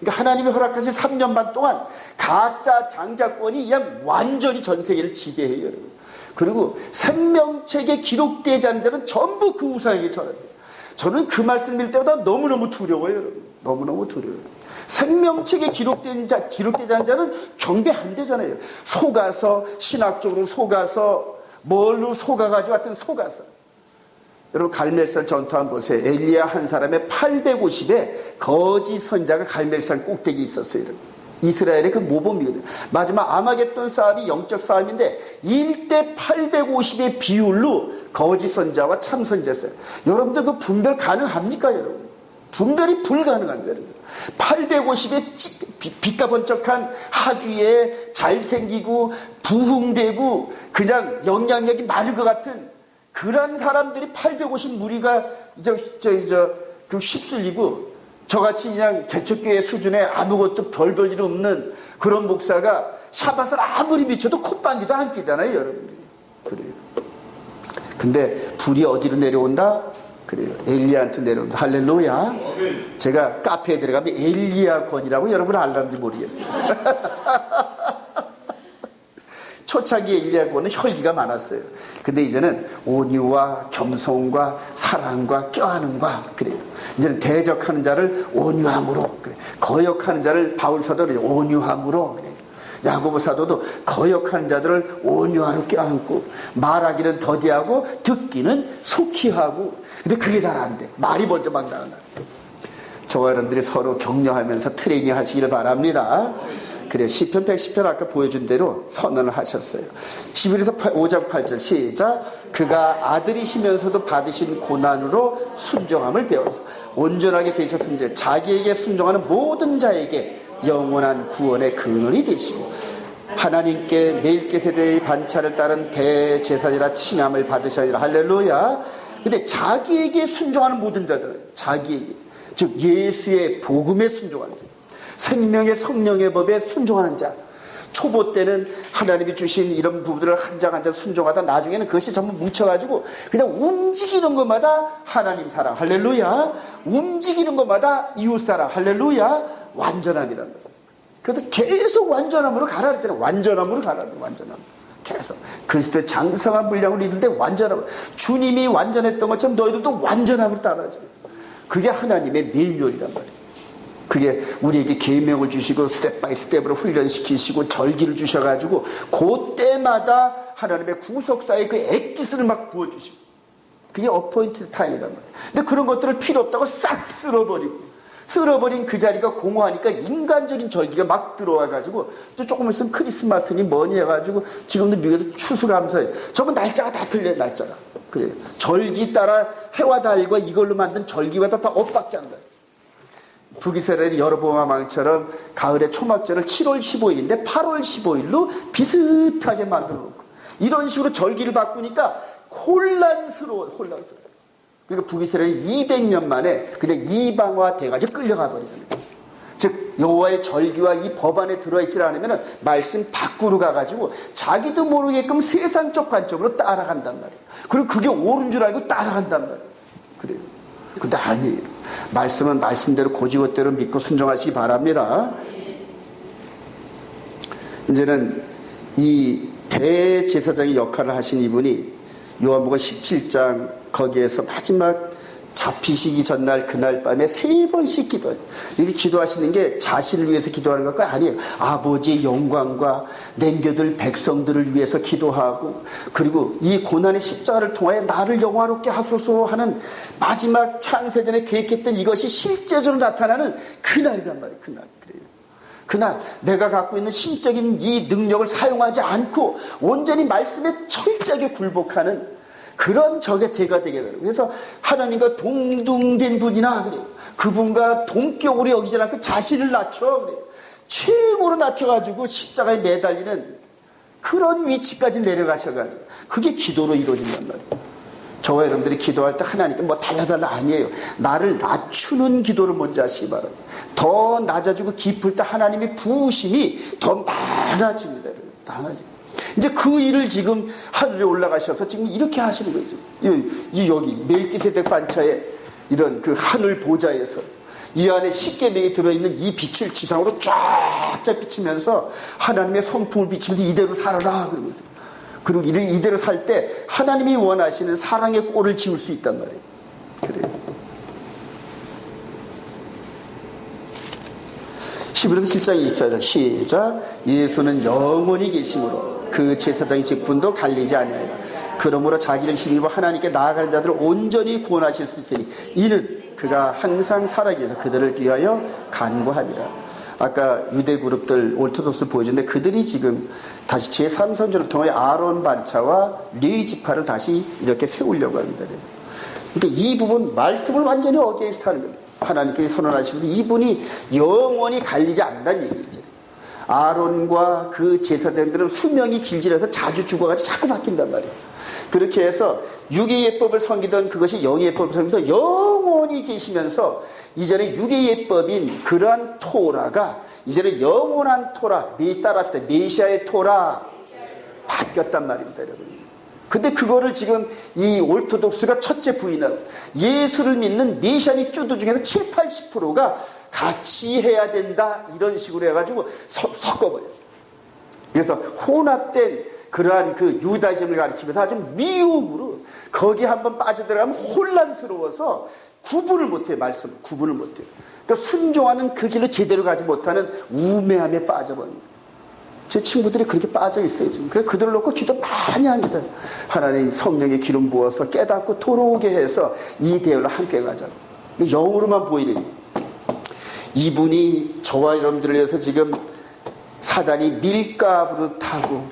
그러니까 하나님이 허락하신 3년 반 동안 가짜 장자권이 그냥 완전히 전 세계를 지배해요, 여러분. 그리고 생명책에 기록되지 않은 자는 전부 그 우상에게 절합니다. 저는 그 말씀 읽을 때마다 너무너무 두려워요, 여러분. 너무너무 두려워요. 생명책에 기록되지 않은 자는 경배 안 되잖아요. 속아서 신학적으로 속아서 뭘로 속아가지고 하여튼 속았어. 여러분 갈멜산 전투 한번 보세요. 엘리야 한 사람의 850에 거짓 선자가 갈멜산 꼭대기에 있었어요. 여러분. 이스라엘의 그 모범이거든요. 마지막 아마겟돈 싸움이 영적 싸움인데 1대 850의 비율로 거짓 선자와 참 선자였어요. 여러분들 그 분별 가능합니까 여러분? 분별이 불가능합니다. 여러분. 850의 빛과 번쩍한 하주에 잘생기고 부흥되고 그냥 영향력이 많을 것 같은 그런 사람들이 850 무리가 그 휩쓸리고 저같이 그냥 개척교회 수준의 아무것도 별 일 없는 그런 목사가 샤밧을 아무리 미쳐도 콧방귀도 안 끼잖아요, 여러분들이. 그래요. 근데 불이 어디로 내려온다? 그래요. 엘리야한테 내려온다. 할렐루야. 제가 카페에 들어가면 엘리야권이라고 여러분 알는지 모르겠어요. 초창기 엘리야권은 혈기가 많았어요. 근데 이제는 온유와 겸손과 사랑과 껴안음과 그래요. 이제는 대적하는 자를 온유함으로 그래. 거역하는 자를 바울 사도는 온유함으로 그래. 야고보 사도도 거역하는 자들을 온유하로 껴안고 말하기는 더디하고 듣기는 속히 하고 근데 그게 잘 안 돼. 말이 먼저 막 나온다. 저와 여러분들이 서로 격려하면서 트레이닝 하시기를 바랍니다. 그래 시편 110편 아까 보여준 대로 선언을 하셨어요. 11에서 5장 8절 시작. 그가 아들이시면서도 받으신 고난으로 순종함을 배워서 온전하게 되셨은지 자기에게 순종하는 모든 자에게 영원한 구원의 근원이 되시고 하나님께 멜기세덱의 반차를 따른 대제사장이라 칭함을 받으시리라. 할렐루야. 근데 자기에게 순종하는 모든 자들은 자기에게 즉 예수의 복음에 순종하는 자, 생명의 성령의 법에 순종하는 자. 초보 때는 하나님이 주신 이런 부분들을 한 장 한 장 순종하다 나중에는 그것이 전부 뭉쳐가지고 그냥 움직이는 것마다 하나님 사랑 할렐루야, 움직이는 것마다 이웃사랑 할렐루야, 완전함이란 거예요. 그래서 계속 완전함으로 가라 그랬잖아요. 완전함으로 가라. 완전함. 계속 그리스도의 장성한 분량을 이루는데 완전함. 주님이 완전했던 것처럼 너희들도 완전함으로 따라야죠. 그게 하나님의 매뉴얼이란 말이에요. 그게 우리에게 계명을 주시고 스텝 바이 스텝으로 훈련시키시고 절기를 주셔가지고 그때마다 하나님의 구속사의 그 액기스를 막 부어주시고 그게 어포인트 타임이란 말이에요. 근데 그런 것들을 필요 없다고 싹 쓸어버린 그 자리가 공허하니까 인간적인 절기가 막 들어와가지고 또 조금 있으면 크리스마스니 뭐니 해가지고 지금도 미국에서 추수감사해요. 저건 날짜가 다 틀려요. 날짜가. 그래요. 절기 따라 해와 달과 이걸로 만든 절기마다 다 엇박자인 거예요. 북이스라엘이 여로보암 왕처럼 가을에 초막절을 7월 15일인데 8월 15일로 비슷하게 만들어 놓고 이런 식으로 절기를 바꾸니까 혼란스러워요. 그러니까 북이스라엘이 200년 만에 그냥 이방화 돼가지고 끌려가 버리잖아요. 즉 여호와의 절기와 이 법안에 들어있지 않으면 말씀 밖으로 가가지고 자기도 모르게끔 세상적 관점으로 따라간단 말이에요. 그리고 그게 옳은 줄 알고 따라간단 말이에요. 그래요. 근데 아니에요. 말씀은 말씀대로 고지것대로 믿고 순종하시기 바랍니다. 이제는 이 대제사장의 역할을 하신 이분이 요한복음 17장 거기에서 마지막 잡히시기 전날 그날 밤에 3번씩 기도해요. 이렇게 기도하시는 게 자신을 위해서 기도하는 것과 아니에요. 아버지의 영광과 남겨둘 백성들을 위해서 기도하고 그리고 이 고난의 십자가를 통하여 나를 영화롭게 하소서 하는 마지막 창세전에 계획했던 이것이 실제적으로 나타나는 그날이란 말이에요. 그날 내가 갖고 있는 신적인 이 능력을 사용하지 않고 온전히 말씀에 철저하게 굴복하는 그런 적의 제가 되게 돼요. 그래서 하나님과 동등된 분이나 그래요. 그분과 동격으로 여기지 않고 자신을 낮춰 그래요. 최고로 낮춰가지고 십자가에 매달리는 그런 위치까지 내려가셔가지고 그게 기도로 이루어진단 말이에요. 저와 여러분들이 기도할 때 하나님께 뭐 달라달라 아니에요. 나를 낮추는 기도를 먼저 하시기 바랍니다. 더 낮아지고 깊을 때 하나님의 부으심이 더 많아집니다. 많아집니다. 이제 그 일을 지금 하늘에 올라가셔서 지금 이렇게 하시는 거예요. 여기 멜기세덱 반차에 이런 그 하늘 보좌에서 이 안에 십계명이 들어있는 이 빛을 지상으로 쫙쫙 비치면서 하나님의 성품을 비치면서 이대로 살아라 그러고 있어요. 그리고 이대로 살 때 하나님이 원하시는 사랑의 꼴을 지을 수 있단 말이에요. 그래요. 히브리서 7장 24절 시작. 예수는 영원히 계심으로 그 제사장의 직분도 갈리지 아니하리라. 그러므로 자기를 힘입어 하나님께 나아가는 자들을 온전히 구원하실 수 있으니 이는 그가 항상 살아계셔서 그들을 위하여 간구하리라. 아까 유대 그룹들 올토독스를 보여줬는데 그들이 지금 다시 제3선조를 통해 아론 반차와 레위 지파를 다시 이렇게 세우려고 합니다. 그러니까 이 부분 말씀을 완전히 어게인스트 하는 겁니다. 하나님께서 선언하시면 이분이 영원히 갈리지 않는다는 얘기죠. 아론과 그 제사장들은 수명이 길지라서 자주 죽어가지고 자꾸 바뀐단 말이에요. 그렇게 해서 육의 예법을 섬기던 그것이 영의 예법을 섬기면서 영원히 계시면서 이전에 육의 예법인 그러한 토라가 이제는 영원한 토라, 따라합시다. 메시아의 토라 바뀌었단 말입니다, 여러분. 근데 그거를 지금 이 올토독스가 첫째 부인하고 예수를 믿는 메시아니 쭈들 중에서 7, 80%가 같이 해야 된다 이런 식으로 해가지고 섞어버렸어요. 그래서 혼합된 그러한 그 유다즘을 가리키면서 아주 미혹으로 거기에 한번 빠져들어가면 혼란스러워서 구분을 못해요. 말씀 구분을 못해요. 그러니까 순종하는 그 길로 제대로 가지 못하는 우매함에 빠져버립니다. 제 친구들이 그렇게 빠져 있어요 지금. 그래서 그들을 놓고 기도 많이 합니다. 하나님 성령의 기름 부어서 깨닫고 돌아오게 해서 이 대열로 함께 가자고. 영으로만 보이는 이분이 저와 여러분들을 위해서 지금 사단이 밀가부로 타고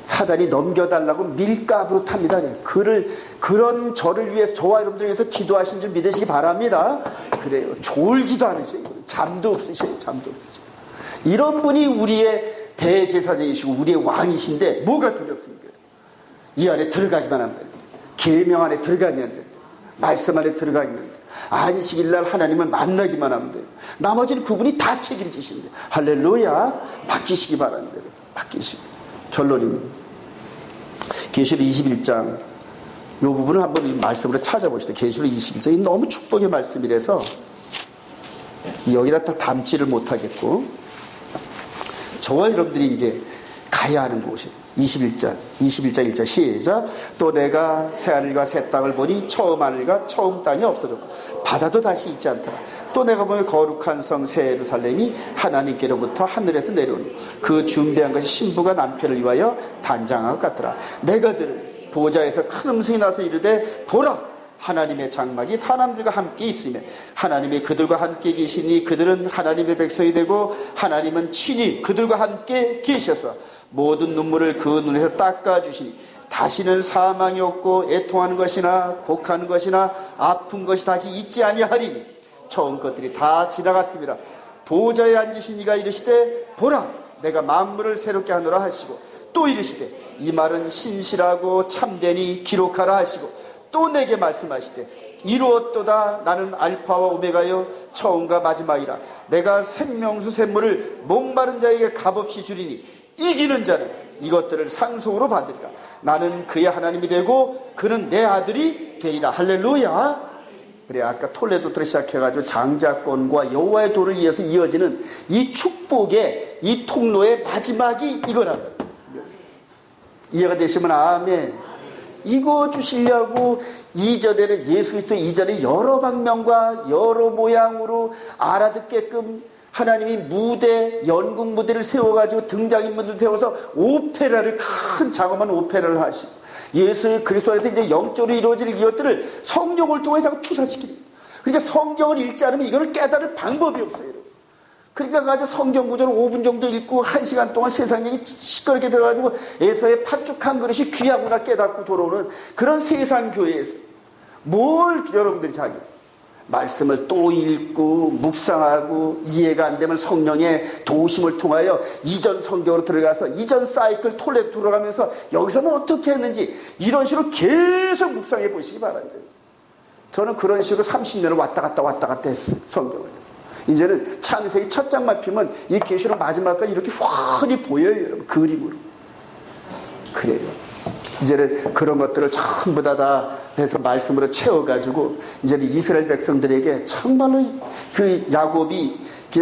사단이 넘겨달라고 밀가부로 탑니다. 그런 저를 위해 저와 여러분들을 위해서 기도하신 줄 믿으시기 바랍니다. 그래요. 졸지도 않으셔요. 잠도 없으셔요. 잠도 없으셔요. 이런 분이 우리의 대제사장이시고 우리의 왕이신데 뭐가 두렵습니까? 이 안에 들어가기만 하면 됩니다. 계명 안에 들어가면 됩니다. 말씀 안에 들어가면 됩니다. 안식일날 하나님을 만나기만 하면 돼요. 나머지는 그분이 다 책임지신데 할렐루야. 바뀌시기 바랍니다. 바뀌시기. 결론입니다. 계시록 21장 이 부분을 한번 말씀으로 찾아보시죠. 계시록 21장이 너무 축복의 말씀이라서 여기다 다 담지를 못하겠고 저와 여러분들이 이제 가야 하는 곳이에요. 21장 1절 시작. 또 내가 새하늘과 새 땅을 보니 처음 하늘과 처음 땅이 없어졌고 바다도 다시 있지 않더라. 또 내가 보니 거룩한 성 새 예루살렘이 하나님께로부터 하늘에서 내려오니 그 준비한 것이 신부가 남편을 위하여 단장한 것 같더라. 내가 들으니 보좌에서 큰 음성이 나서 이르되 보라 하나님의 장막이 사람들과 함께 있으며 하나님이 그들과 함께 계시니 그들은 하나님의 백성이 되고 하나님은 친히 그들과 함께 계셔서 모든 눈물을 그 눈에서 닦아주시니 다시는 사망이 없고 애통하는 것이나 곡하는 것이나 아픈 것이 다시 있지 아니하리니 처음 것들이 다 지나갔습니다. 보좌에 앉으신 이가 이르시되 보라 내가 만물을 새롭게 하노라 하시고 또 이르시되 이 말은 신실하고 참되니 기록하라 하시고 또 내게 말씀하시되 이루었도다. 나는 알파와 오메가여 처음과 마지막이라. 내가 생명수 샘물을 목마른 자에게 값없이 주리니 이기는 자는 이것들을 상속으로 받으리라. 나는 그의 하나님이 되고 그는 내 아들이 되리라. 할렐루야. 그래 아까 톨레도부터 시작해가지고 장자권과 여호와의 도를 이어서 이어지는 이 축복의 이 통로의 마지막이 이거라고. 이해가 되시면 아멘. 이거 주시려고 이전에는 예수 그리스도 이전에 여러 방면과 여러 모양으로 알아듣게끔 하나님이 연극 무대를 세워가지고 등장인물들 세워서 오페라를 큰 장엄한 오페라를 하시고 예수 그리스도 안에서 이제 영적으로 이루어질 이것들을 성령을 통해 자꾸 추사시키는. 그러니까 성경을 읽지 않으면 이거를 깨달을 방법이 없어요. 그러니까 가지고 성경 구절을 5분 정도 읽고 1시간 동안 세상 얘기 시끄럽게 들어가지고 에서의 팥죽한 그릇이 귀하구나 깨닫고 돌아오는 그런 세상 교회에서 뭘 여러분들이 자기 말씀을 또 읽고 묵상하고 이해가 안 되면 성령의 도우심을 통하여 이전 성경으로 들어가서 이전 사이클 톨레 돌아가면서 여기서는 어떻게 했는지 이런 식으로 계속 묵상해 보시기 바랍니다. 저는 그런 식으로 30년을 왔다 갔다 했어요. 성경을. 이제는 창세기 첫 장만 피면 이 계시록 마지막까지 이렇게 훤히 보여요, 여러분. 그림으로. 그래요. 이제는 그런 것들을 전부 다 해서 말씀으로 채워가지고 이제는 이스라엘 백성들에게 정말로 그 야곱이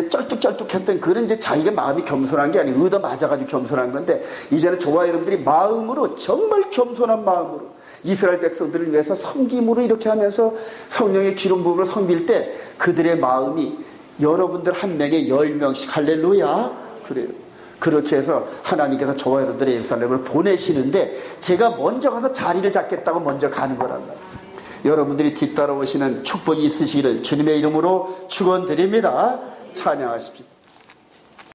쩔뚝쩔뚝했던 그런 이제 자기가 마음이 겸손한 게 아니고 얻어 맞아가지고 겸손한 건데 이제는 저와 여러분들이 마음으로 정말 겸손한 마음으로 이스라엘 백성들을 위해서 섬김으로 이렇게 하면서 성령의 기름 부음으로 섬길 때 그들의 마음이 여러분들 한 명에 10명씩 할렐루야 그래요. 그렇게 해서 하나님께서 저와 여러분들의 예루살렘을 보내시는데 제가 먼저 가서 자리를 잡겠다고 먼저 가는 거란 말이에요. 여러분들이 뒤따라오시는 축복이 있으시기를 주님의 이름으로 축원드립니다. 찬양하십시오.